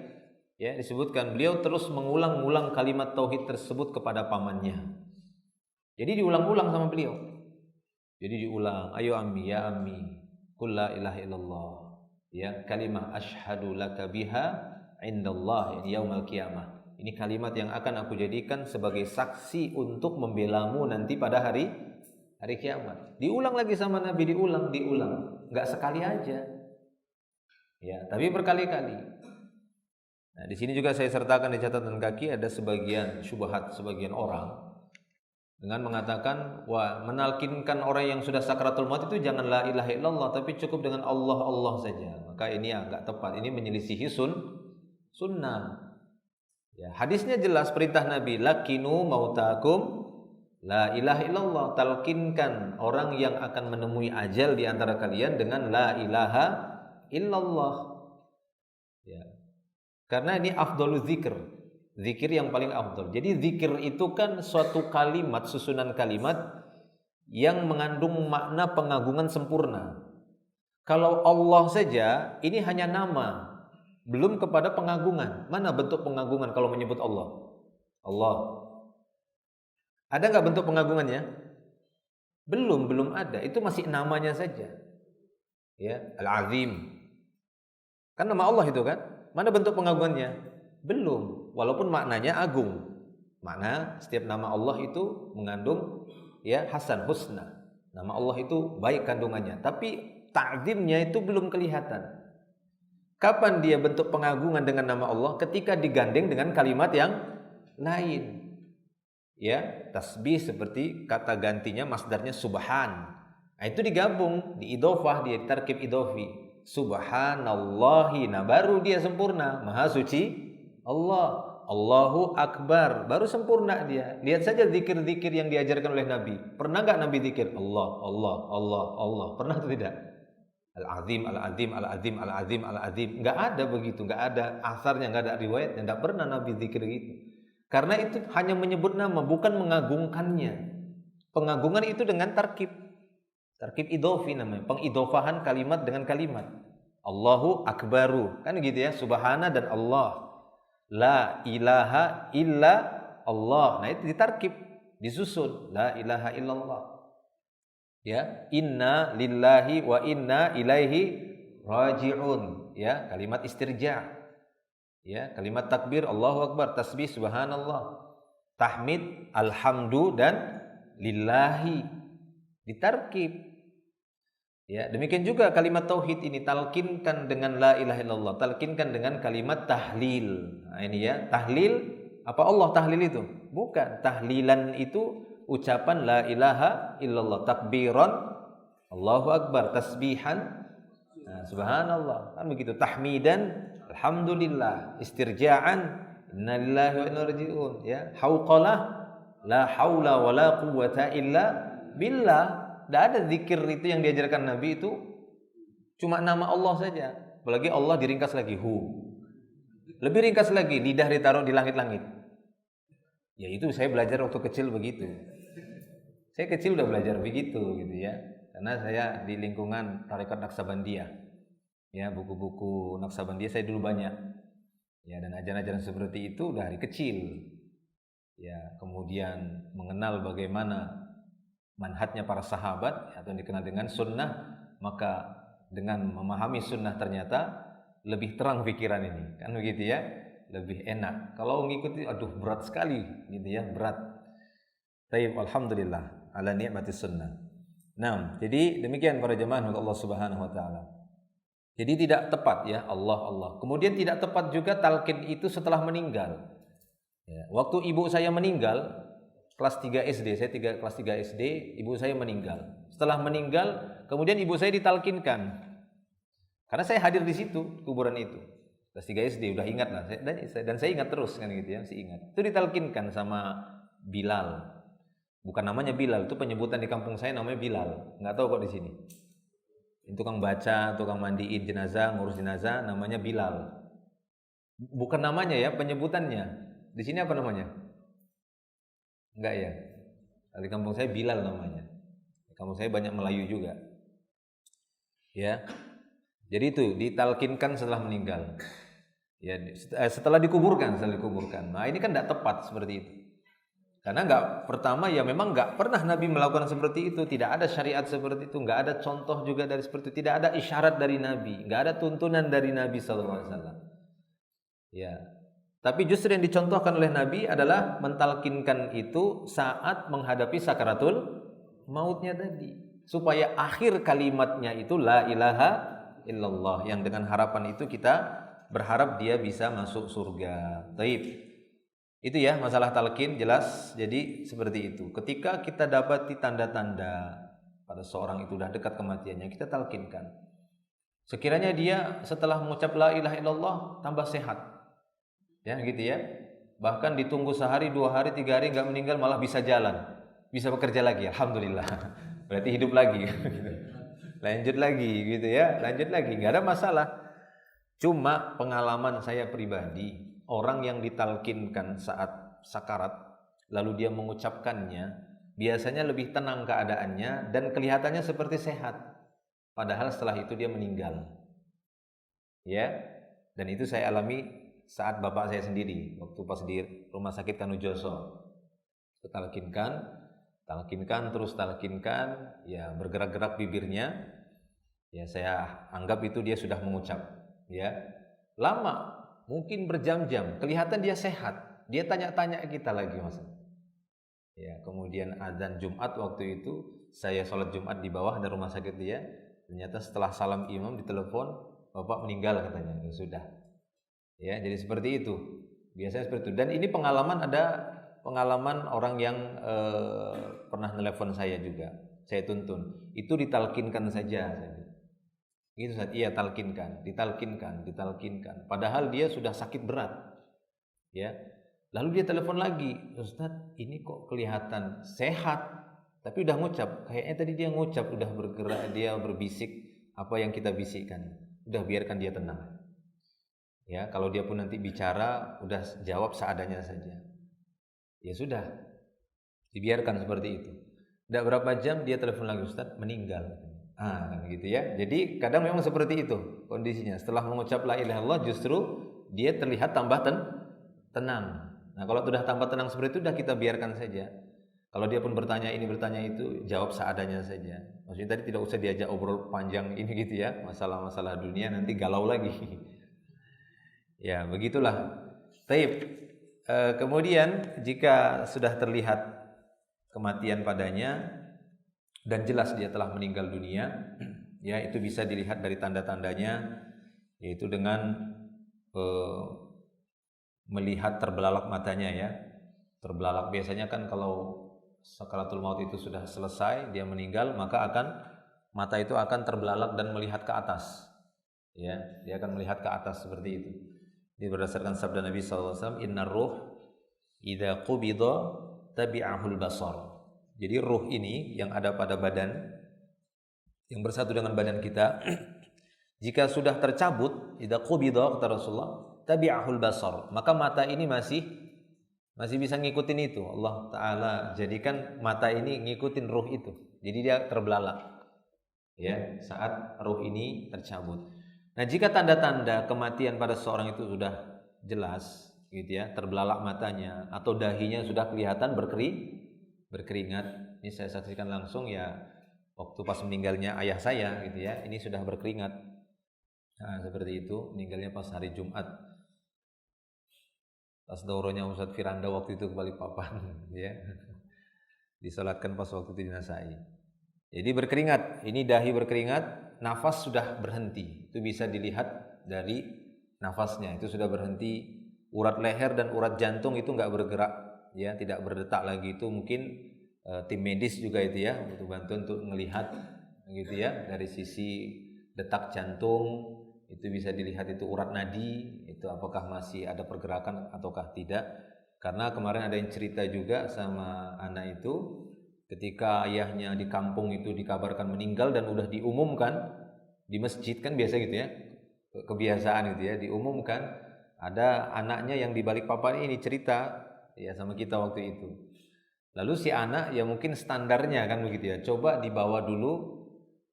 Ya disebutkan beliau terus mengulang-ulang kalimat tauhid tersebut kepada pamannya. Jadi diulang-ulang sama beliau. Jadi diulang, ayo ammi, ya ammi, qul la ilaha illallah, ya kalimah asyhadu laka biha indallah yaumil qiyamah. Ini kalimat yang akan aku jadikan sebagai saksi untuk membelamu nanti pada hari kiamat. Diulang lagi sama Nabi, diulang, enggak sekali aja. Ya, tapi berkali-kali. Nah, di sini juga saya sertakan di catatan kaki ada sebagian syubhat sebagian orang dengan mengatakan, wah, menalkinkan orang yang sudah sakaratul maut itu jangan la ilaha illallah, tapi cukup dengan Allah saja. Maka ini agak tepat, ini menyelisihi sunnah. Ya, hadisnya jelas perintah Nabi, lakinu mautakum la ilaha illallah, talkinkan orang yang akan menemui ajal di antara kalian dengan la ilaha illallah. Ya. Karena ini afdhalul zikr. Zikir yang paling afdal. Jadi zikir itu kan suatu kalimat, susunan kalimat yang mengandung makna pengagungan sempurna. Kalau Allah saja, ini hanya nama, belum kepada pengagungan. Mana bentuk pengagungan kalau menyebut Allah? Allah. Ada nggak bentuk pengagungannya? Belum ada. Itu masih namanya saja. Ya, Al-Azim. Kan nama Allah itu kan? Mana bentuk pengagungannya? Belum. Walaupun maknanya agung. Makna setiap nama Allah itu mengandung ya hasan, husna. Nama Allah itu baik kandungannya, tapi ta'zimnya itu belum kelihatan. Kapan dia bentuk pengagungan dengan nama Allah? Ketika digandeng dengan kalimat yang lain. Ya, tasbih seperti kata gantinya masdarnya subhan. Nah, itu digabung, diidhofah, dia tarkib idhofi. Subhanallahi, nah baru dia sempurna, maha suci Allah. Allahu Akbar, baru sempurna dia. Lihat saja zikir-zikir yang diajarkan oleh Nabi. Pernah enggak Nabi zikir Allah? Pernah atau tidak? Al-Azim, Al-Azim, Al-Azim, Al-Azim, Al-Azim. Enggak ada begitu, enggak ada asarnya, enggak ada riwayatnya, enggak pernah Nabi zikir gitu. Karena itu hanya menyebut nama, bukan mengagungkannya. Pengagungan itu dengan tarkib idhofi namanya, pengidofahan kalimat dengan kalimat. Allahu Akbaru, kan gitu ya, subhana dan Allah. La ilaha illa Allah. Nah itu ditarkib, disusun. La ilaha illallah. Ya, inna lillahi wa inna ilaihi raji'un. ya kalimat istirja. Ya, kalimat takbir Allahu Akbar, tasbih subhanallah, tahmid alhamdu dan lillahi ditarkib. Ya, demikian juga kalimat tauhid ini talkinkan dengan la ilaha illallah, talkinkan dengan kalimat tahlil. Nah, ini ya, tahlil apa Allah tahlil itu? Bukan, tahlilan itu ucapan la ilaha illallah, takbiran Allahu Akbar, tasbihan subhanallah, kan begitu, tahmidan alhamdulillah, istirja'an innalillahi wa inna ilaihi raji'un, ya, hauqalah la haula wala quwwata illa billah. Tidak ada zikir itu yang diajarkan Nabi itu cuma nama Allah saja. Apalagi Allah diringkas lagi hu. Lebih ringkas lagi, lidah ditaruh di langit-langit. Ya itu saya belajar waktu kecil begitu. Saya kecil udah belajar begitu gitu ya. Karena saya di lingkungan tarekat Naksabandiyah. Ya, buku-buku Naksabandiyah saya dulu banyak. Ya, dan ajaran-ajaran seperti itu dari kecil. Ya, kemudian mengenal bagaimana manhajnya para sahabat atau dikenal dengan sunnah, maka dengan memahami sunnah ternyata lebih terang pikiran ini, kan begitu ya, lebih enak. Kalau mengikuti, aduh berat sekali, gitu ya, berat. Taib, alhamdulillah ala ni'mati sunnah. Nah, jadi demikian para jemaah untuk Allah Subhanahu Wa Taala. Jadi tidak tepat ya Allah. Kemudian tidak tepat juga talqin itu setelah meninggal. Ya, waktu ibu saya meninggal, kelas 3 SD, saya kelas 3 SD, ibu saya meninggal. Setelah meninggal, kemudian ibu saya ditalkinkan. Karena saya hadir di situ, kuburan itu. Kelas 3 SD, udah ingat lah. Dan saya ingat terus kan gitu ya, masih ingat. Itu ditalkinkan sama Bilal. Bukan namanya Bilal, itu penyebutan di kampung saya namanya Bilal. Nggak tahu kok di sini. Tukang baca, tukang mandiin jenazah, ngurus jenazah, namanya Bilal. Bukan namanya ya, penyebutannya. Di sini apa namanya? Enggak ya. Di kampung saya Bilal namanya. Di kampung saya banyak Melayu juga. Ya. Jadi itu ditalkinkan setelah meninggal. Ya, setelah dikuburkan. Nah, ini kan tidak tepat seperti itu. Karena pertama ya memang enggak pernah Nabi melakukan seperti itu, tidak ada syariat seperti itu, enggak ada contoh juga dari seperti itu, tidak ada isyarat dari Nabi, enggak ada tuntunan dari Nabi SAW. Ya. Tapi justru yang dicontohkan oleh Nabi adalah mentalkinkan itu saat menghadapi sakaratul mautnya tadi, supaya akhir kalimatnya itu la ilaha illallah, yang dengan harapan itu kita berharap dia bisa masuk surga. Taib. Itu ya masalah talqin, jelas. Jadi seperti itu. Ketika kita dapati tanda-tanda pada seorang itu sudah dekat kematiannya, kita talqinkan. Sekiranya dia setelah mengucap la ilaha illallah tambah sehat. Ya gitu ya. Bahkan ditunggu sehari, 2 hari, 3 hari enggak meninggal, malah bisa jalan. Bisa bekerja lagi, alhamdulillah. Berarti hidup lagi. Lanjut lagi gitu ya. Lanjut lagi, enggak ada masalah. Cuma pengalaman saya pribadi, orang yang ditalkinkan saat sakarat lalu dia mengucapkannya, biasanya lebih tenang keadaannya dan kelihatannya seperti sehat, padahal setelah itu dia meninggal. Ya. Dan itu saya alami saat bapak saya sendiri waktu pas di rumah sakit Kanujoso. Talkinkan, ya bergerak-gerak bibirnya. Ya saya anggap itu dia sudah mengucap, ya. Lama, mungkin berjam-jam, kelihatan dia sehat. Dia tanya-tanya kita lagi, Mas. Ya, kemudian azan Jumat waktu itu, saya sholat Jumat di bawah ada rumah sakit dia. Ternyata setelah salam imam ditelepon, bapak meninggal katanya. Ya sudah. Ya, jadi seperti itu. Biasanya seperti itu. Dan ini pengalaman orang yang pernah telepon saya juga. Saya tuntun. Itu ditalkinkan saja. Itu saat iya ditalkinkan. Padahal dia sudah sakit berat. Ya. Lalu dia telepon lagi, Ustaz, ini kok kelihatan sehat, tapi udah ngucap. Kayaknya tadi dia ngucap, udah bergerak, dia berbisik apa yang kita bisikkan. Udah biarkan dia tenang. Ya, kalau dia pun nanti bicara, udah jawab seadanya saja. Ya sudah, dibiarkan seperti itu. Tidak berapa jam dia telepon lagi, Ustaz, meninggal. Kan gitu ya. Jadi kadang memang seperti itu kondisinya. Setelah mengucap la ilaha illallah justru dia terlihat tambah tenang. Nah, kalau sudah tambah tenang seperti itu sudah kita biarkan saja. Kalau dia pun bertanya ini bertanya itu, jawab seadanya saja. Maksudnya tadi tidak usah diajak obrol panjang ini gitu ya, masalah-masalah dunia nanti galau lagi. Ya begitulah. Taib. Kemudian jika sudah terlihat kematian padanya dan jelas dia telah meninggal dunia, ya itu bisa dilihat dari tanda-tandanya, yaitu dengan melihat terbelalak matanya ya. Terbelalak biasanya kan kalau sakaratul maut itu sudah selesai, dia meninggal, maka mata itu akan terbelalak dan melihat ke atas. Ya, dia akan melihat ke atas seperti itu. Ini berdasarkan sabda Nabi SAW, Inna ruh idza qubida tabi'ahul basar. Jadi ruh ini yang ada pada badan, yang bersatu dengan badan kita, jika sudah tercabut, idza qubida kata Rasulullah, tabi'ahul basar, maka mata ini masih bisa ngikutin itu. Allah Ta'ala jadikan mata ini ngikutin ruh itu. Jadi dia terbelalak ya saat ruh ini tercabut. Nah jika tanda-tanda kematian pada seseorang itu sudah jelas gitu ya, terbelalak matanya atau dahinya sudah kelihatan berkeringat. Ini saya saksikan langsung ya waktu pas meninggalnya ayah saya gitu ya, ini sudah berkeringat. Nah seperti itu, meninggalnya pas hari Jumat. Pas daurahnya Ustadz Firanda waktu itu ke Balikpapan ya. Disolatkan pas waktu itu dinasai. Jadi berkeringat, ini dahi berkeringat, nafas sudah berhenti. Itu bisa dilihat dari nafasnya, itu sudah berhenti. Urat leher dan urat jantung itu enggak bergerak ya, tidak berdetak lagi. Itu mungkin tim medis juga itu ya, butuh bantuan untuk melihat gitu ya, dari sisi detak jantung. Itu bisa dilihat itu urat nadi, itu apakah masih ada pergerakan ataukah tidak. Karena kemarin ada yang cerita juga sama anak itu, ketika ayahnya di kampung itu dikabarkan meninggal dan udah diumumkan di masjid, kan biasa gitu ya, kebiasaan gitu ya, diumumkan. Ada anaknya yang di Balikpapan ini cerita ya sama kita waktu itu. Lalu si anak ya mungkin standarnya kan begitu ya, coba dibawa dulu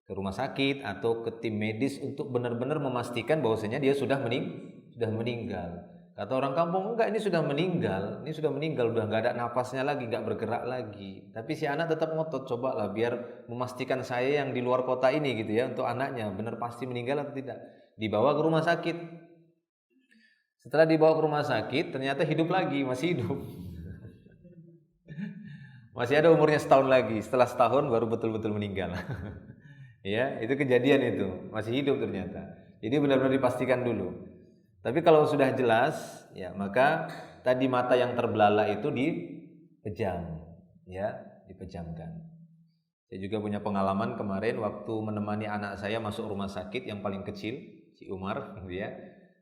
ke rumah sakit atau ke tim medis untuk benar-benar memastikan bahwasanya dia sudah meninggal. Kata orang kampung, enggak, ini sudah meninggal, udah nggak ada napasnya lagi, nggak bergerak lagi. Tapi si anak tetap ngotot, cobalah biar memastikan saya yang di luar kota ini gitu ya, untuk anaknya benar pasti meninggal atau tidak. Dibawa ke rumah sakit. Setelah dibawa ke rumah sakit, ternyata hidup lagi, masih hidup. Masih ada umurnya setahun lagi. Setelah setahun baru betul-betul meninggal. Ya, itu kejadian itu, masih hidup ternyata. Jadi benar-benar dipastikan dulu. Tapi kalau sudah jelas, ya maka tadi mata yang terbelalak itu dipejam, ya, dipejamkan. Saya juga punya pengalaman kemarin waktu menemani anak saya masuk rumah sakit yang paling kecil, si Umar, ya,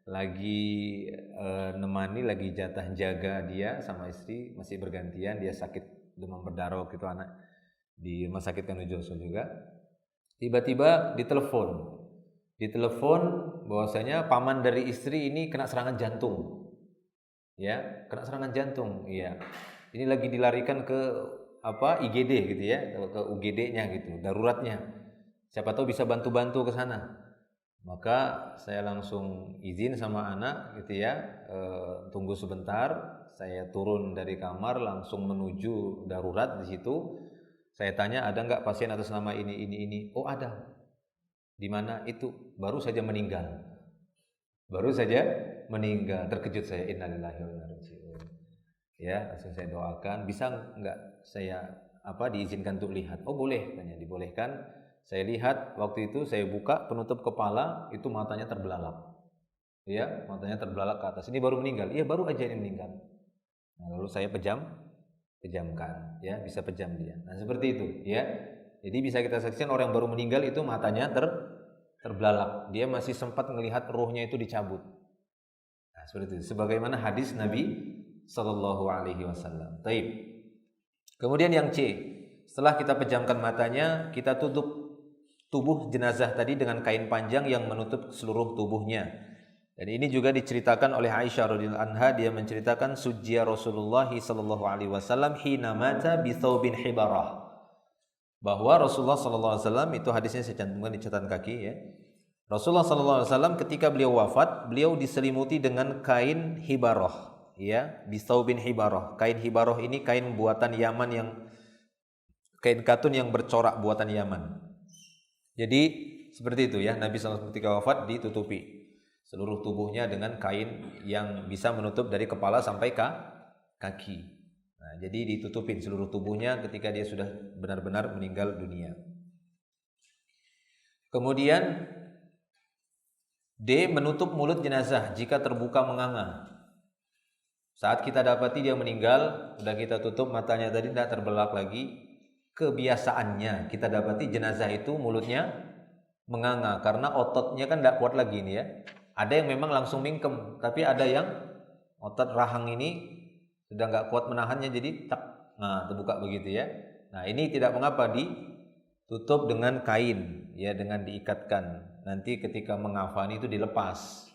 lagi nemani, lagi jatah jaga dia sama istri, masih bergantian, dia sakit demam berdarah gitu anak di rumah sakit Kanujoso juga. Tiba-tiba ditelepon bahwasanya paman dari istri ini kena serangan jantung. Ya, kena serangan jantung. Iya. Ini lagi dilarikan ke IGD gitu ya, ke UGD-nya gitu, daruratnya. Siapa tahu bisa bantu-bantu ke sana. Maka saya langsung izin sama anak gitu ya, tunggu sebentar, saya turun dari kamar langsung menuju darurat di situ. Saya tanya, ada nggak pasien atas nama ini? Oh ada. Di mana itu? Baru saja meninggal. Terkejut saya. Innalillahi wa inna ilaihi raji'un. Ya, langsung saya doakan. Bisa nggak saya diizinkan untuk lihat? Oh boleh, tanya, dibolehkan. Saya lihat waktu itu, saya buka penutup kepala, itu matanya terbelalak. Ya, matanya terbelalak ke atas. Ini baru meninggal. Iya, baru aja ini meninggal. Nah, lalu saya pejamkan, ya, bisa pejam dia. Nah seperti itu, ya. Jadi bisa kita saksikan orang yang baru meninggal itu matanya terbelalak. Dia masih sempat melihat ruhnya itu dicabut. Nah seperti itu. Sebagaimana hadis Nabi Sallallahu Alaihi Wasallam. Taib. Kemudian yang C, setelah kita pejamkan matanya, kita tutup tubuh jenazah tadi dengan kain panjang yang menutup seluruh tubuhnya. Dan ini juga diceritakan oleh Aisyah radhiyallahu anha, dia menceritakan sujjiya Rasulullah sallallahu alaihi wasallam hina mata bi thawbin hibarah. Bahwa Rasulullah sallallahu alaihi wasallam, itu hadisnya saya cantumkan di catatan kaki ya. Rasulullah sallallahu alaihi wasallam ketika beliau wafat, beliau diselimuti dengan kain hibarah, ya, bi thawbin hibarah. Kain hibarah ini kain buatan Yaman yang kain katun yang bercorak buatan Yaman. Jadi seperti itu ya, Nabi SAW ketika wafat ditutupi seluruh tubuhnya dengan kain yang bisa menutup dari kepala sampai kaki. Nah, jadi ditutupin seluruh tubuhnya ketika dia sudah benar-benar meninggal dunia. Kemudian D. Menutup mulut jenazah jika terbuka menganga. Saat kita dapati dia meninggal, sudah kita tutup matanya tadi, tidak terbelak lagi. Kebiasaannya kita dapati jenazah itu mulutnya menganga karena ototnya kan tidak kuat lagi nih ya. Ada yang memang langsung mingkem, tapi ada yang otot rahang ini sudah nggak kuat menahannya, jadi terbuka begitu ya. Nah, ini tidak mengapa ditutup dengan kain ya, dengan diikatkan. Nanti ketika mengafani itu dilepas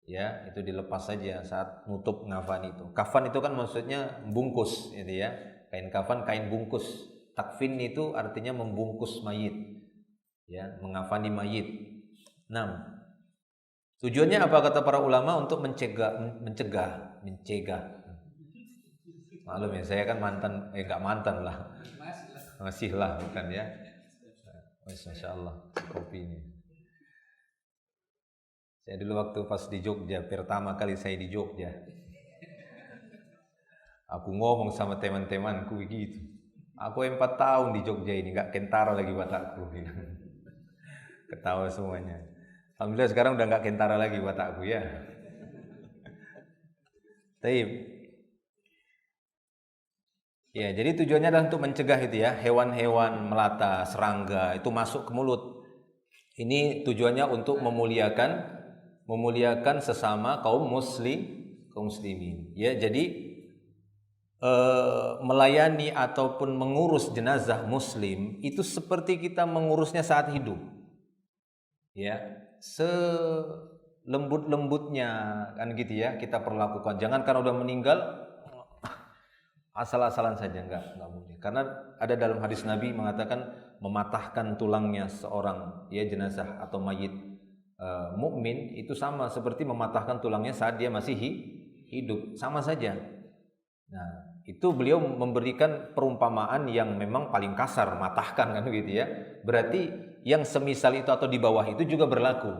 ya, itu dilepas saja saat nutup ngafani itu. Kafan itu kan maksudnya bungkus gitu ya. Kain kafan, kain bungkus. Takfin itu artinya membungkus mayit ya, mengafani mayit. 6. Tujuannya apa kata para ulama? Untuk mencegah. Maklum ya, saya kan mantan, enggak mantan lah. Masih lah, bukan ya. Masya Allah, kopi ini. Saya dulu waktu pas di Jogja, pertama kali saya di Jogja, aku ngomong sama teman-temanku begitu. Aku 4 tahun di Jogja ini, enggak kentara lagi Batakku. Ketawa semuanya. Alhamdulillah sekarang udah enggak kentara lagi Batakku ya. Taib. Ya, jadi tujuannya adalah untuk mencegah itu ya, hewan-hewan melata, serangga itu masuk ke mulut. Ini tujuannya untuk memuliakan sesama kaum muslimin. Ya, jadi melayani ataupun mengurus jenazah muslim itu seperti kita mengurusnya saat hidup. Ya, selembut-lembutnya kan gitu ya kita perlakukan. Jangan karena udah meninggal asal-asalan saja, enggak boleh. Karena ada dalam hadis Nabi mengatakan mematahkan tulangnya seorang ya jenazah atau mayit mukmin itu sama seperti mematahkan tulangnya saat dia masih hidup, sama saja. Nah, itu beliau memberikan perumpamaan yang memang paling kasar, matahkan kan gitu ya. Berarti yang semisal itu atau di bawah itu juga berlaku.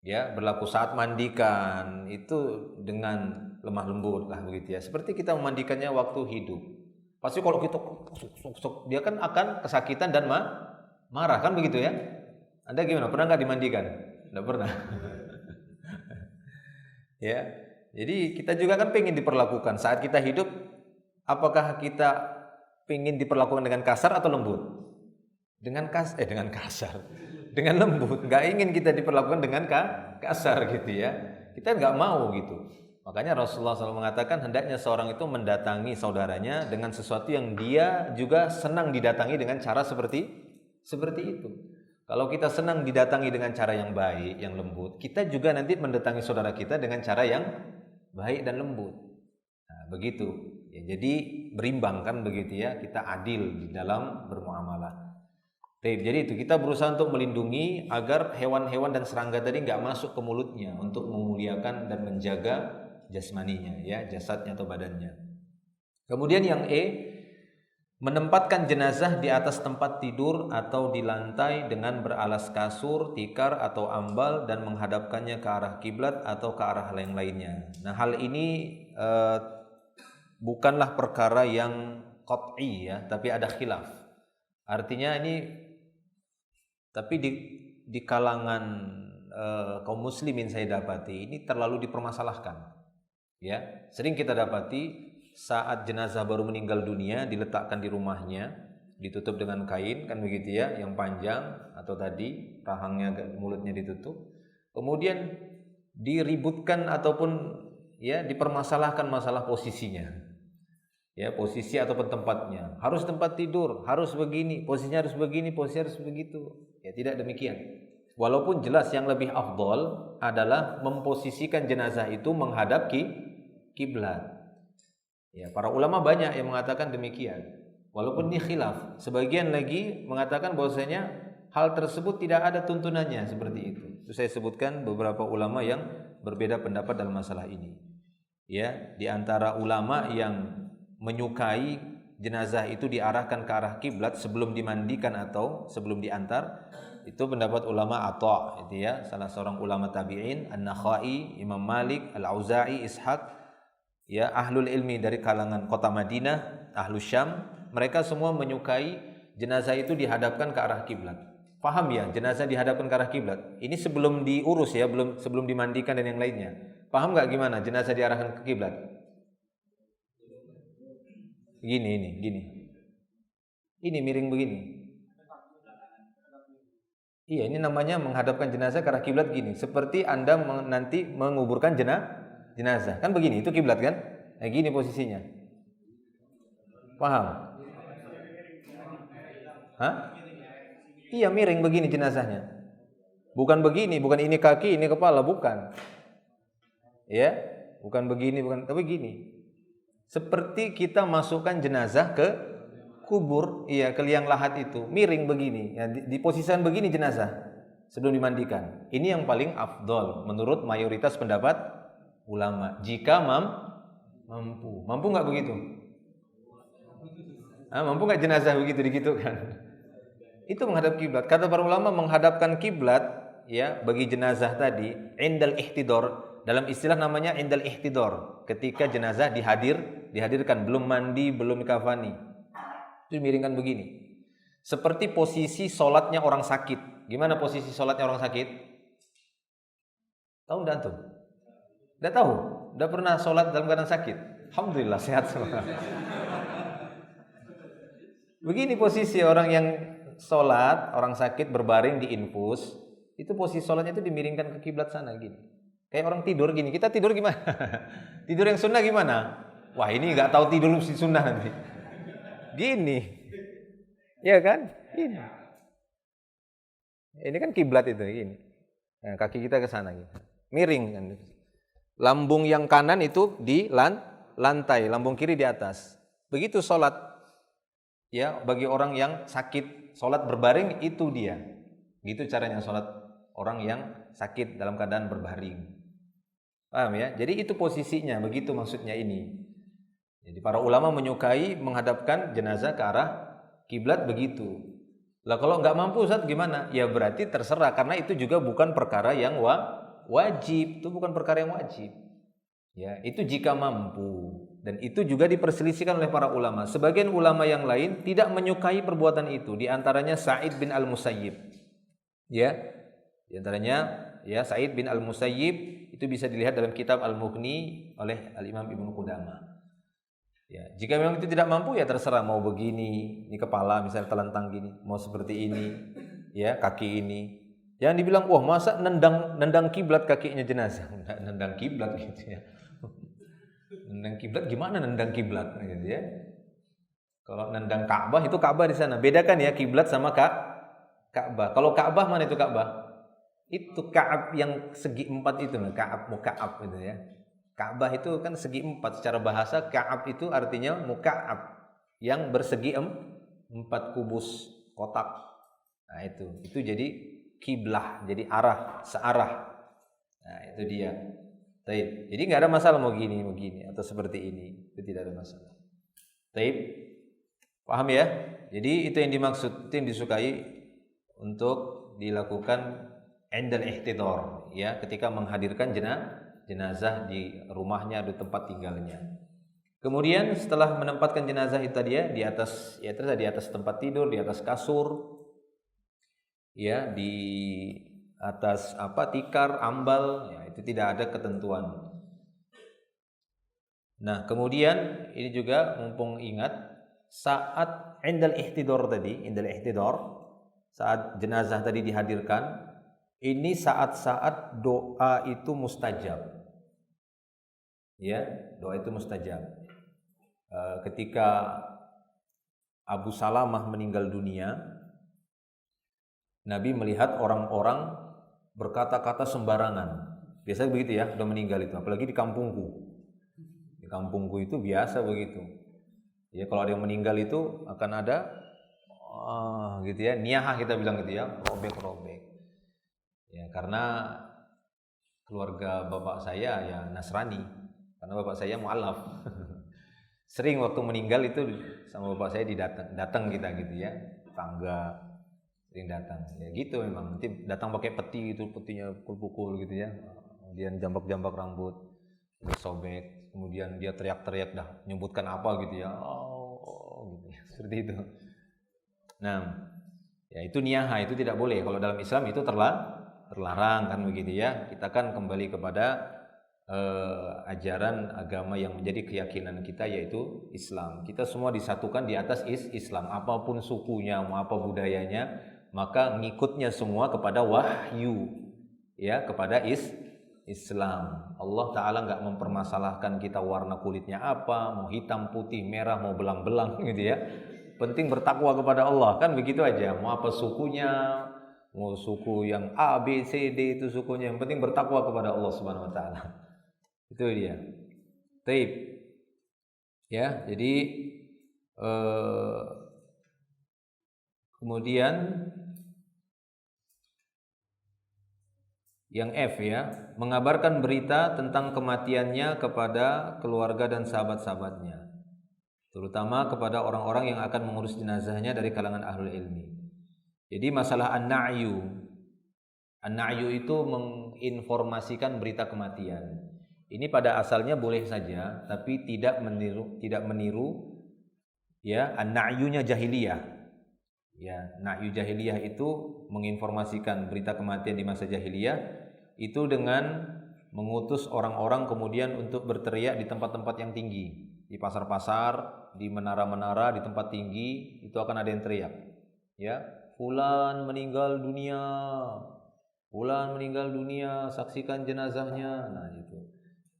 Ya, berlaku saat mandikan itu dengan lemah lembut lah begitu ya. Seperti kita memandikannya waktu hidup. Pasti kalau kita dia kan akan kesakitan dan marah kan begitu ya. Anda gimana? Pernah nggak dimandikan? Nggak pernah. Ya. Jadi kita juga kan pengen diperlakukan saat kita hidup. Apakah kita pengen diperlakukan dengan kasar atau lembut? Dengan kasar, dengan lembut. Nggak ingin kita diperlakukan dengan kasar gitu ya. Kita nggak mau gitu. Makanya Rasulullah SAW mengatakan hendaknya seorang itu mendatangi saudaranya dengan sesuatu yang dia juga senang didatangi dengan cara seperti itu. Kalau kita senang didatangi dengan cara yang baik, yang lembut, kita juga nanti mendatangi saudara kita dengan cara yang baik dan lembut. Nah, begitu. Ya, jadi berimbang kan begitu ya. Kita adil di dalam bermuamalah. Jadi itu kita berusaha untuk melindungi agar hewan-hewan dan serangga tadi nggak masuk ke mulutnya untuk memuliakan dan menjaga jasmaninya, ya jasadnya atau badannya. Kemudian yang E, menempatkan jenazah di atas tempat tidur atau di lantai dengan beralas kasur, tikar atau ambal dan menghadapkannya ke arah kiblat atau ke arah yang lainnya. Nah, hal ini bukanlah perkara yang qat'i ya, tapi ada khilaf. Artinya ini tapi di kalangan kaum muslimin saya dapati ini terlalu dipermasalahkan. Ya, sering kita dapati saat jenazah baru meninggal dunia diletakkan di rumahnya, ditutup dengan kain kan begitu ya, yang panjang atau tadi rahangnya mulutnya ditutup. Kemudian diributkan ataupun ya dipermasalahkan masalah posisinya. Ya, posisi ataupun tempatnya. Harus tempat tidur, harus begini, posisinya harus begini, posisinya harus begitu. Ya, tidak demikian. Walaupun jelas yang lebih afdol adalah memposisikan jenazah itu menghadap kiblat. Ya, para ulama banyak yang mengatakan demikian. Walaupun ini khilaf, sebagian lagi mengatakan bahwasanya hal tersebut tidak ada tuntunannya seperti itu. Itu saya sebutkan beberapa ulama yang berbeda pendapat dalam masalah ini. Ya, di antara ulama yang menyukai jenazah itu diarahkan ke arah kiblat sebelum dimandikan atau sebelum diantar, itu pendapat ulama Atha, itu ya, salah seorang ulama tabi'in, An-Nakhai, Imam Malik, Al-Auza'i, Ishaq, ya, ahlul ilmi dari kalangan kota Madinah, ahlus Syam, mereka semua menyukai jenazah itu dihadapkan ke arah kiblat. Paham ya, jenazah dihadapkan ke arah kiblat. Ini sebelum diurus ya, sebelum dimandikan dan yang lainnya. Paham nggak gimana jenazah diarahkan ke kiblat? Gini. Ini miring begini. Iya, ini namanya menghadapkan jenazah ke arah kiblat gini. Seperti Anda nanti menguburkan jenazah. Kan begini, itu kiblat kan? Nah, gini posisinya. Paham? Hah? Iya, miring begini jenazahnya. Bukan begini, bukan ini kaki, ini kepala, bukan. Ya, bukan begini, tapi gini. Seperti kita masukkan jenazah ke kubur, iya, ke liang lahat itu, miring begini, ya, di posisikan begini jenazah sebelum dimandikan. Ini yang paling afdol menurut mayoritas pendapat ulama. Jika mampu nggak begitu? Mampu nggak jenazah begitu digitukan? Itu menghadap kiblat. Kata para ulama menghadapkan kiblat, ya, bagi jenazah tadi indal ihtidor, dalam istilah namanya indal ihtidor, ketika jenazah dihadirkan, belum mandi, belum dikafani, itu miringkan begini, seperti posisi sholatnya orang sakit. Gimana posisi sholatnya orang sakit? Tahu enggak tuh? Enggak tahu? Enggak pernah sholat dalam keadaan sakit? Alhamdulillah sehat semua. Begini posisi orang yang sholat, orang sakit berbaring di infus, itu posisi sholatnya itu dimiringkan ke kiblat sana gini. Kayak orang tidur gini. Kita tidur gimana? Tidur yang sunnah gimana? Wah, ini nggak tahu tidur si sunnah nanti. Gini, ya kan? Gini. Ini kan kiblat itu gini. Nah, kaki kita ke sana gitu. Miring kan. Lambung yang kanan itu di lantai, lambung kiri di atas. Begitu sholat, ya, bagi orang yang sakit, sholat berbaring itu dia. Gitu caranya sholat orang yang sakit dalam keadaan berbaring. Paham ya? Jadi itu posisinya, begitu maksudnya ini. Jadi para ulama menyukai menghadapkan jenazah ke arah kiblat begitu. Lah kalau nggak mampu Ustaz gimana? Ya berarti terserah, karena itu juga bukan perkara yang wajib. Itu bukan perkara yang wajib. Ya, itu jika mampu. Dan itu juga diperselisihkan oleh para ulama. Sebagian ulama yang lain tidak menyukai perbuatan itu. Di antaranya Sa'id bin Al-Musayyib. Ya, di antaranya ya Sa'id bin Al-Musayyib, itu bisa dilihat dalam kitab Al-Mughni oleh Al-Imam Ibnu Qudamah. Ya, jika memang itu tidak mampu ya terserah, mau begini, ini kepala misalnya telentang gini, mau seperti ini, ya, kaki ini. Jangan dibilang, wah masa nendang kiblat kakinya jenazah. Nendang kiblat gitu ya. Nendang kiblat gimana nendang kiblat gitu ya. Kalau nendang Ka'bah itu Ka'bah di sana. Bedakan ya kiblat sama Ka'bah. Kalau Ka'bah mana itu Ka'bah? Itu Ka'ab yang segi 4 itu, Ka'ab muka'ab itu ya. Ka'bah itu kan segi 4 secara bahasa. Ka'ab itu artinya muka'ab yang bersegi 4 kubus kotak. Nah itu jadi kiblah, jadi arah, searah. Nah itu dia. Taib. Jadi nggak ada masalah mau gini atau seperti ini, itu tidak ada masalah. Taib. Paham ya? Jadi itu yang dimaksud, itu yang disukai untuk dilakukan indal ihtidor, ya, ketika menghadirkan jenazah di rumahnya, di tempat tinggalnya. Kemudian setelah menempatkan jenazah itu tadi ya di atas, ya terus di atas tempat tidur, di atas kasur, ya, di atas tikar, ambal, ya, itu tidak ada ketentuan. Nah, kemudian ini juga mumpung ingat saat indal ihtidor, saat jenazah tadi dihadirkan, ini saat-saat doa itu mustajab. Ya, doa itu mustajab. Ketika Abu Salamah meninggal dunia, Nabi melihat orang-orang berkata-kata sembarangan. Biasa begitu ya, udah meninggal itu, apalagi di kampungku. Di kampungku itu biasa begitu. Ya, kalau ada yang meninggal itu akan ada gitu ya, niyahah kita bilang gitu ya, robek-robek. Ya, karena keluarga bapak saya ya Nasrani, karena bapak saya mu'alaf. Sering waktu meninggal itu sama bapak saya datang kita gitu ya, tangga sering datang. Ya gitu memang. Nanti datang pakai peti itu, petinya pukul-pukul gitu ya. Kemudian jambak-jambak rambut, sobek. Kemudian dia teriak-teriak dah, menyebutkan apa gitu ya. Oh gitu ya. Seperti itu. Nah, ya itu niyaha, itu tidak boleh. Kalau dalam Islam itu terlarang kan begitu ya. Kita kan kembali kepada ajaran agama yang menjadi keyakinan kita, yaitu Islam. Kita semua disatukan di atas Islam. Apapun sukunya, mau apa budayanya, maka ngikutnya semua kepada wahyu, ya, kepada Islam. Allah Ta'ala nggak mempermasalahkan kita warna kulitnya apa, mau hitam, putih, merah, mau belang-belang gitu ya. Penting bertakwa kepada Allah, kan begitu aja. Mau apa sukunya, mau suku yang A, B, C, D itu sukunya, yang penting bertakwa kepada Allah Subhanahu Wa Ta'ala. Itu dia. Taib. Ya, jadi kemudian yang F ya, mengabarkan berita tentang kematiannya kepada keluarga dan sahabat-sahabatnya, terutama kepada orang-orang yang akan mengurus jenazahnya dari kalangan ahlul ilmi. Jadi masalah an-na'yu itu menginformasikan berita kematian. Ini pada asalnya boleh saja, tapi tidak meniru ya an-na'yunya jahiliyah. Ya, na'yu jahiliyah itu menginformasikan berita kematian di masa jahiliyah itu dengan mengutus orang-orang kemudian untuk berteriak di tempat-tempat yang tinggi, di pasar-pasar, di menara-menara, di tempat tinggi, itu akan ada yang teriak. Ya, fulan meninggal dunia. Fulan meninggal dunia, saksikan jenazahnya. Nah,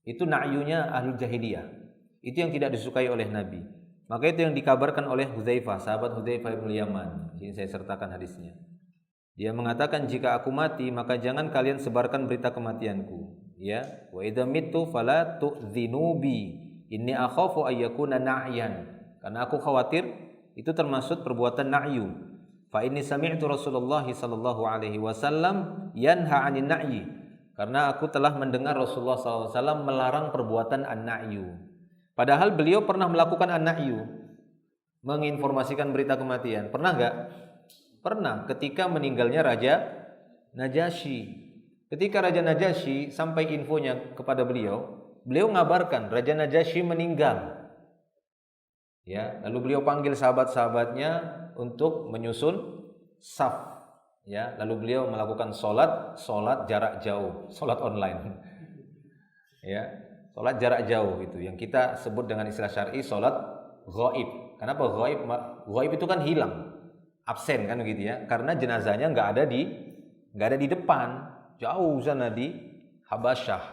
itu na'yunya ahlul jahiliyah. Itu yang tidak disukai oleh Nabi. Maka itu yang dikabarkan oleh Hudzaifah, sahabat Hudzaifah bin Yaman. Ini saya sertakan hadisnya. Dia mengatakan, jika aku mati maka jangan kalian sebarkan berita kematianku. Ya, wa idza mittu fala tu'dhinu bi. Inni akhafu ayyakuna na'yan. Karena aku khawatir itu termasuk perbuatan na'yu. Fa inni sami'tu Rasulullah sallallahu alaihi wasallam yanha 'anil na'yi. Karena aku telah mendengar Rasulullah SAW melarang perbuatan an-na'yu. Padahal beliau pernah melakukan an-na'yu, menginformasikan berita kematian. Pernah enggak? Pernah, ketika meninggalnya Raja Najasyi. Ketika Raja Najasyi sampai infonya kepada beliau ngabarkan Raja Najasyi meninggal. Ya, lalu beliau panggil sahabat-sahabatnya untuk menyusun saf. Ya, lalu beliau melakukan sholat jarak jauh, sholat online. Ya, sholat jarak jauh itu yang kita sebut dengan istilah syar'i sholat ghaib. Kenapa ghaib? Ghaib itu kan hilang, absen kan begitu ya? Karena jenazahnya nggak ada di depan, jauh sana di Habasyah,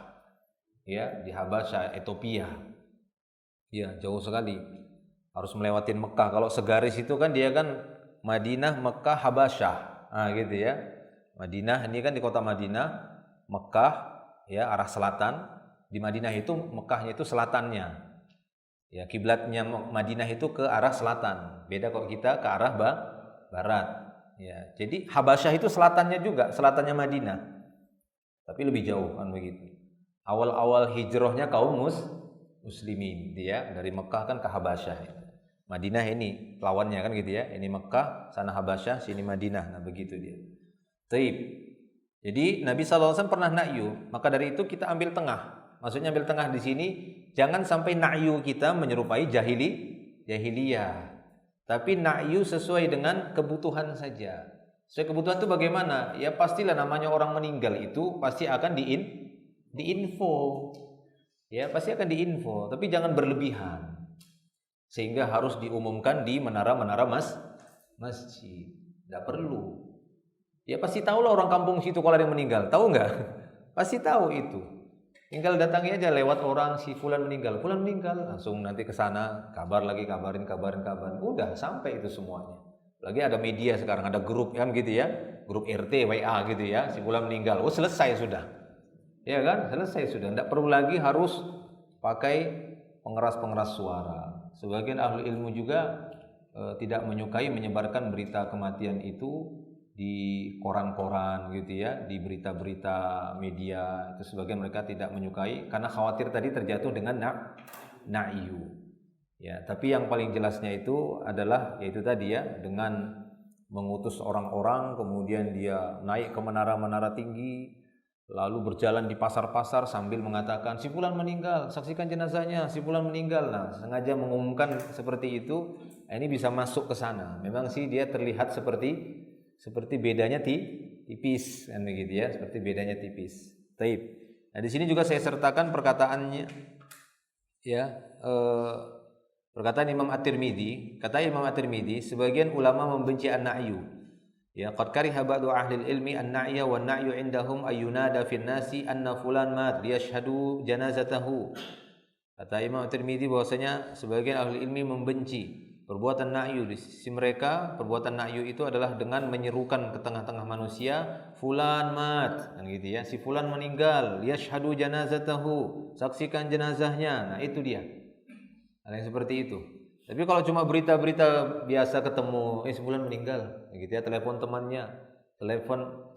ya, di Habasyah, Ethiopia. Ya, jauh sekali. Harus melewatin Mekah. Kalau segaris itu kan dia kan Madinah, Mekah, Habasyah. Nah gitu ya. Madinah ini kan di kota Madinah, Mekah ya arah selatan. Di Madinah itu Mekahnya itu selatannya. Ya, kiblatnya Madinah itu ke arah selatan. Beda kalau kita ke arah barat. Ya, jadi Habasyah itu selatannya juga, selatannya Madinah. Tapi lebih jauh kan begitu. Awal-awal hijrahnya kaum muslimin dia dari Mekah kan ke Habasyah. Madinah ini lawannya kan gitu ya. Ini Mekah, sana Habasyah, sini Madinah. Nah begitu dia. Taib. Jadi Nabi SAW pernah na'yu. Maka dari itu kita ambil tengah. Maksudnya ambil tengah di sini, jangan sampai na'yu kita menyerupai jahiliyah. Tapi na'yu sesuai dengan kebutuhan saja. Sesuai kebutuhan itu bagaimana? Ya pastilah namanya orang meninggal itu pasti akan diinfo. Ya pasti akan diinfo. Tapi jangan berlebihan. Sehingga harus diumumkan di menara-menara masjid. Tidak perlu. Ya pasti tahu lah orang kampung situ kalau ada yang meninggal. Tahu nggak? Pasti tahu itu. Tinggal datangi aja lewat orang si fulan meninggal. Fulan meninggal. Langsung nanti ke sana kabar lagi, kabarin. Udah sampai itu semuanya. Lagi ada media sekarang, ada grup kan gitu ya. Grup RT, WA gitu ya. Si fulan meninggal. Oh selesai sudah. Ya kan? Selesai sudah. Tidak perlu lagi harus pakai pengeras-pengeras suara. Sebagian ahli ilmu juga tidak menyukai menyebarkan berita kematian itu di koran-koran gitu ya, di berita-berita media. Itu sebagian mereka tidak menyukai karena khawatir tadi terjatuh dengan na'yu. Ya, tapi yang paling jelasnya itu adalah yaitu tadi ya, dengan mengutus orang-orang, kemudian dia naik ke menara-menara tinggi, lalu berjalan di pasar-pasar sambil mengatakan si fulan meninggal, saksikan jenazahnya, si fulan meninggal. Nah, sengaja mengumumkan seperti itu, ini bisa masuk ke sana. Memang sih dia terlihat seperti bedanya tipis kan begitu ya, seperti bedanya tipis. Taib. Nah, di sini juga saya sertakan perkataannya ya, perkataan Imam At-Tirmidzi. Kata Imam At-Tirmidzi, sebagian ulama membenci an-na'yu. Ya, qad kariha ba'du ahli ilmi an-na'ya wa an-na'yu indahum ayyunada fin nasi anna fulan mat liyashhadu janazatahu. Kata Imam At-Tirmidzi bahwasanya sebagian ahli ilmi membenci perbuatan na'yu. Di sisi mereka, perbuatan na'yu itu adalah dengan menyerukan ke tengah-tengah manusia, fulan mat, kan gitu ya. Si fulan meninggal, liyashhadu janazatahu, saksikan jenazahnya. Nah, itu dia. Ada yang seperti itu. Tapi kalau cuma berita-berita biasa ketemu, sebulan meninggal, gitu ya, telepon temannya, telepon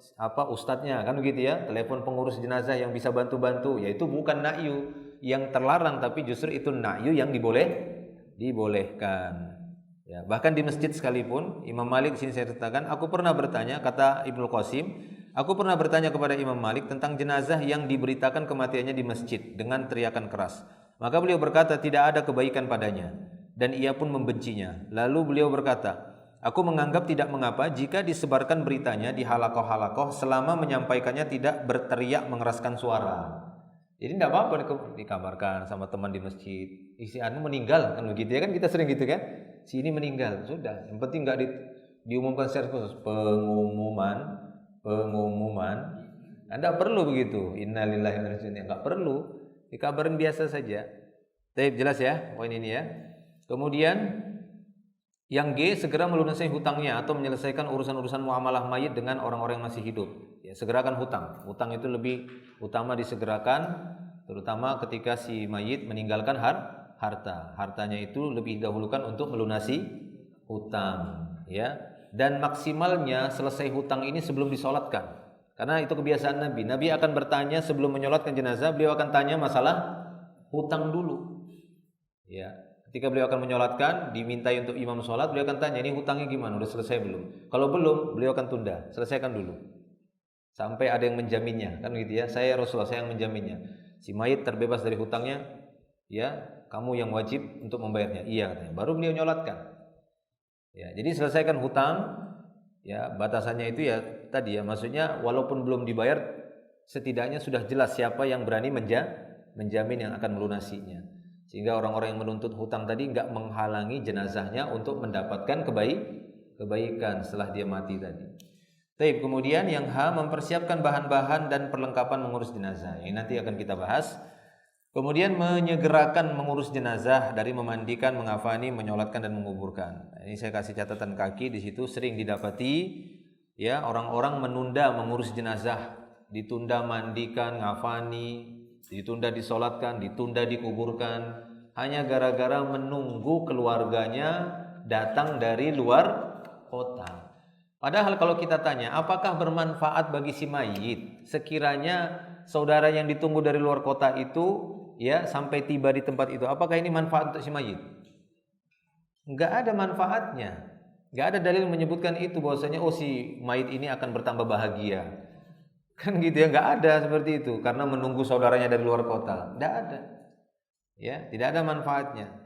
ustadznya, kan begitu ya, telepon pengurus jenazah yang bisa bantu-bantu, yaitu bukan na'yu yang terlarang, tapi justru itu na'yu yang dibolehkan. Ya, bahkan di masjid sekalipun, Imam Malik di sini saya ceritakan, aku pernah bertanya, kata Ibnu Qasim, aku pernah bertanya kepada Imam Malik tentang jenazah yang diberitakan kematiannya di masjid dengan teriakan keras. Maka beliau berkata tidak ada kebaikan padanya dan ia pun membencinya. Lalu beliau berkata, aku menganggap tidak mengapa jika disebarkan beritanya di halakoh-halakoh selama menyampaikannya tidak berteriak mengeraskan suara. Jadi tidak apa-apa dikabarkan sama teman di masjid, isi anu meninggal kan begitu ya, kan kita sering gitu kan, si ini meninggal, sudah, yang penting nggak diumumkan secara khusus, pengumuman, Anda perlu begitu, innalillahi wa inna ilaihi raji'un, nggak perlu, dikabarin biasa saja. Tapi jelas ya poin ini ya. Kemudian yang G, segera melunasi hutangnya atau menyelesaikan urusan-urusan muamalah mayit dengan orang-orang yang masih hidup. Ya, segerakan hutang. Hutang itu lebih utama disegerakan, terutama ketika si mayit meninggalkan harta. Hartanya itu lebih dahulukan untuk melunasi hutang, ya. Dan maksimalnya selesai hutang ini sebelum disolatkan. Karena itu kebiasaan Nabi. Nabi akan bertanya sebelum menyolatkan jenazah, beliau akan tanya masalah hutang dulu. Ya. Ketika beliau akan menyolatkan, dimintai untuk imam sholat, beliau akan tanya, ini hutangnya gimana? Udah selesai belum? Kalau belum, beliau akan tunda, selesaikan dulu. Sampai ada yang menjaminnya, kan gitu ya. Saya Rasulullah, saya yang menjaminnya. Si mayit terbebas dari hutangnya, ya, kamu yang wajib untuk membayarnya. Iya katanya. Baru beliau nyolatkan. Ya, jadi selesaikan hutang, ya, batasannya itu ya tadi ya, maksudnya walaupun belum dibayar, setidaknya sudah jelas siapa yang berani menjamin yang akan melunasinya. Sehingga orang-orang yang menuntut hutang tadi enggak menghalangi jenazahnya untuk mendapatkan kebaikan setelah dia mati tadi. Baik, kemudian yang H, mempersiapkan bahan-bahan dan perlengkapan mengurus jenazah. Ini nanti akan kita bahas. Kemudian menyegerakan mengurus jenazah dari memandikan, mengafani, menyolatkan dan menguburkan. Ini saya kasih catatan kaki di situ, sering didapati ya orang-orang menunda mengurus jenazah, ditunda mandikan, ngafani, ditunda disolatkan, ditunda dikuburkan, hanya gara-gara menunggu keluarganya datang dari luar kota. Padahal kalau kita tanya, apakah bermanfaat bagi si mayit sekiranya saudara yang ditunggu dari luar kota itu ya sampai tiba di tempat itu, apakah ini manfaat untuk si mayit? Enggak ada manfaatnya. Enggak ada dalil menyebutkan itu bahwasanya oh si mayit ini akan bertambah bahagia. Kan gitu ya, nggak ada seperti itu karena menunggu saudaranya dari luar kota, nggak ada, ya, tidak ada manfaatnya.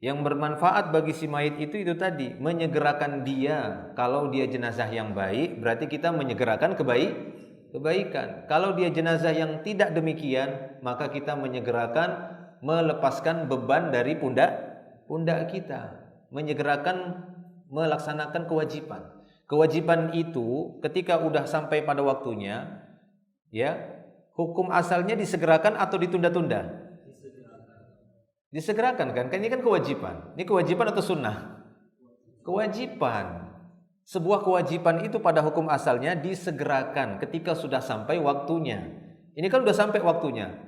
Yang bermanfaat bagi si mayit itu tadi, menyegerakan dia. Kalau dia jenazah yang baik, berarti kita menyegerakan kebaikan. Kalau dia jenazah yang tidak demikian, maka kita menyegerakan melepaskan beban dari pundak kita, menyegerakan melaksanakan kewajiban. Kewajiban itu ketika udah sampai pada waktunya, ya, hukum asalnya disegerakan atau ditunda-tunda? Disegerakan kan? Kan ini kan kewajiban. Ini kewajiban atau sunnah? Kewajiban. Sebuah kewajiban itu pada hukum asalnya disegerakan ketika sudah sampai waktunya. Ini kan udah sampai waktunya,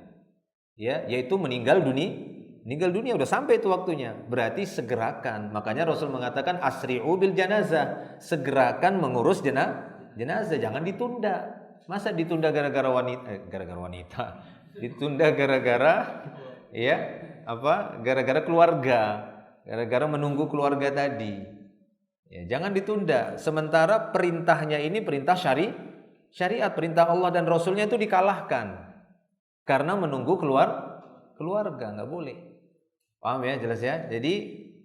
ya, yaitu meninggal dunia udah sampai itu waktunya, berarti segerakan. Makanya Rasul mengatakan asri'u bil janazah, segerakan mengurus jenazah, jangan ditunda. Masa ditunda gara-gara wanita, ditunda gara-gara ya Apa? Gara-gara keluarga, gara-gara menunggu keluarga tadi. Ya, jangan ditunda. Sementara perintahnya ini perintah syariat, perintah Allah dan Rasulnya itu dikalahkan karena menunggu keluarga, nggak boleh. Paham ya, jelas ya. Jadi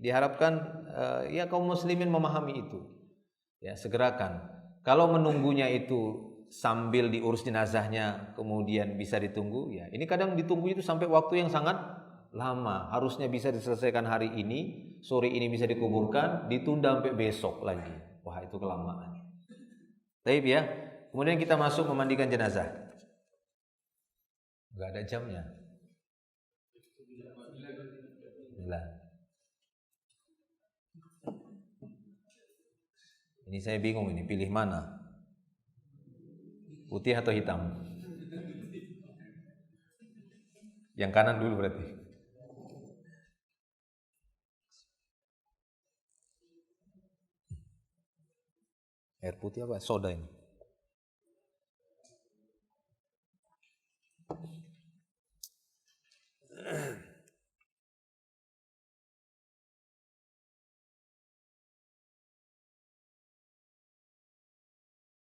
diharapkan ya kaum muslimin memahami itu. Ya, segerakan. Kalau menunggunya itu sambil diurus jenazahnya kemudian bisa ditunggu, ya ini kadang ditunggu itu sampai waktu yang sangat lama. Harusnya bisa diselesaikan hari ini, sore ini bisa dikuburkan, ditunda sampai besok lagi. Wah, itu kelamaan. Baik ya. Kemudian kita masuk memandikan jenazah. Enggak ada jamnya. Ini saya bingung ini, pilih mana? Putih atau hitam? Yang kanan dulu berarti. Air putih apa? Soda ini.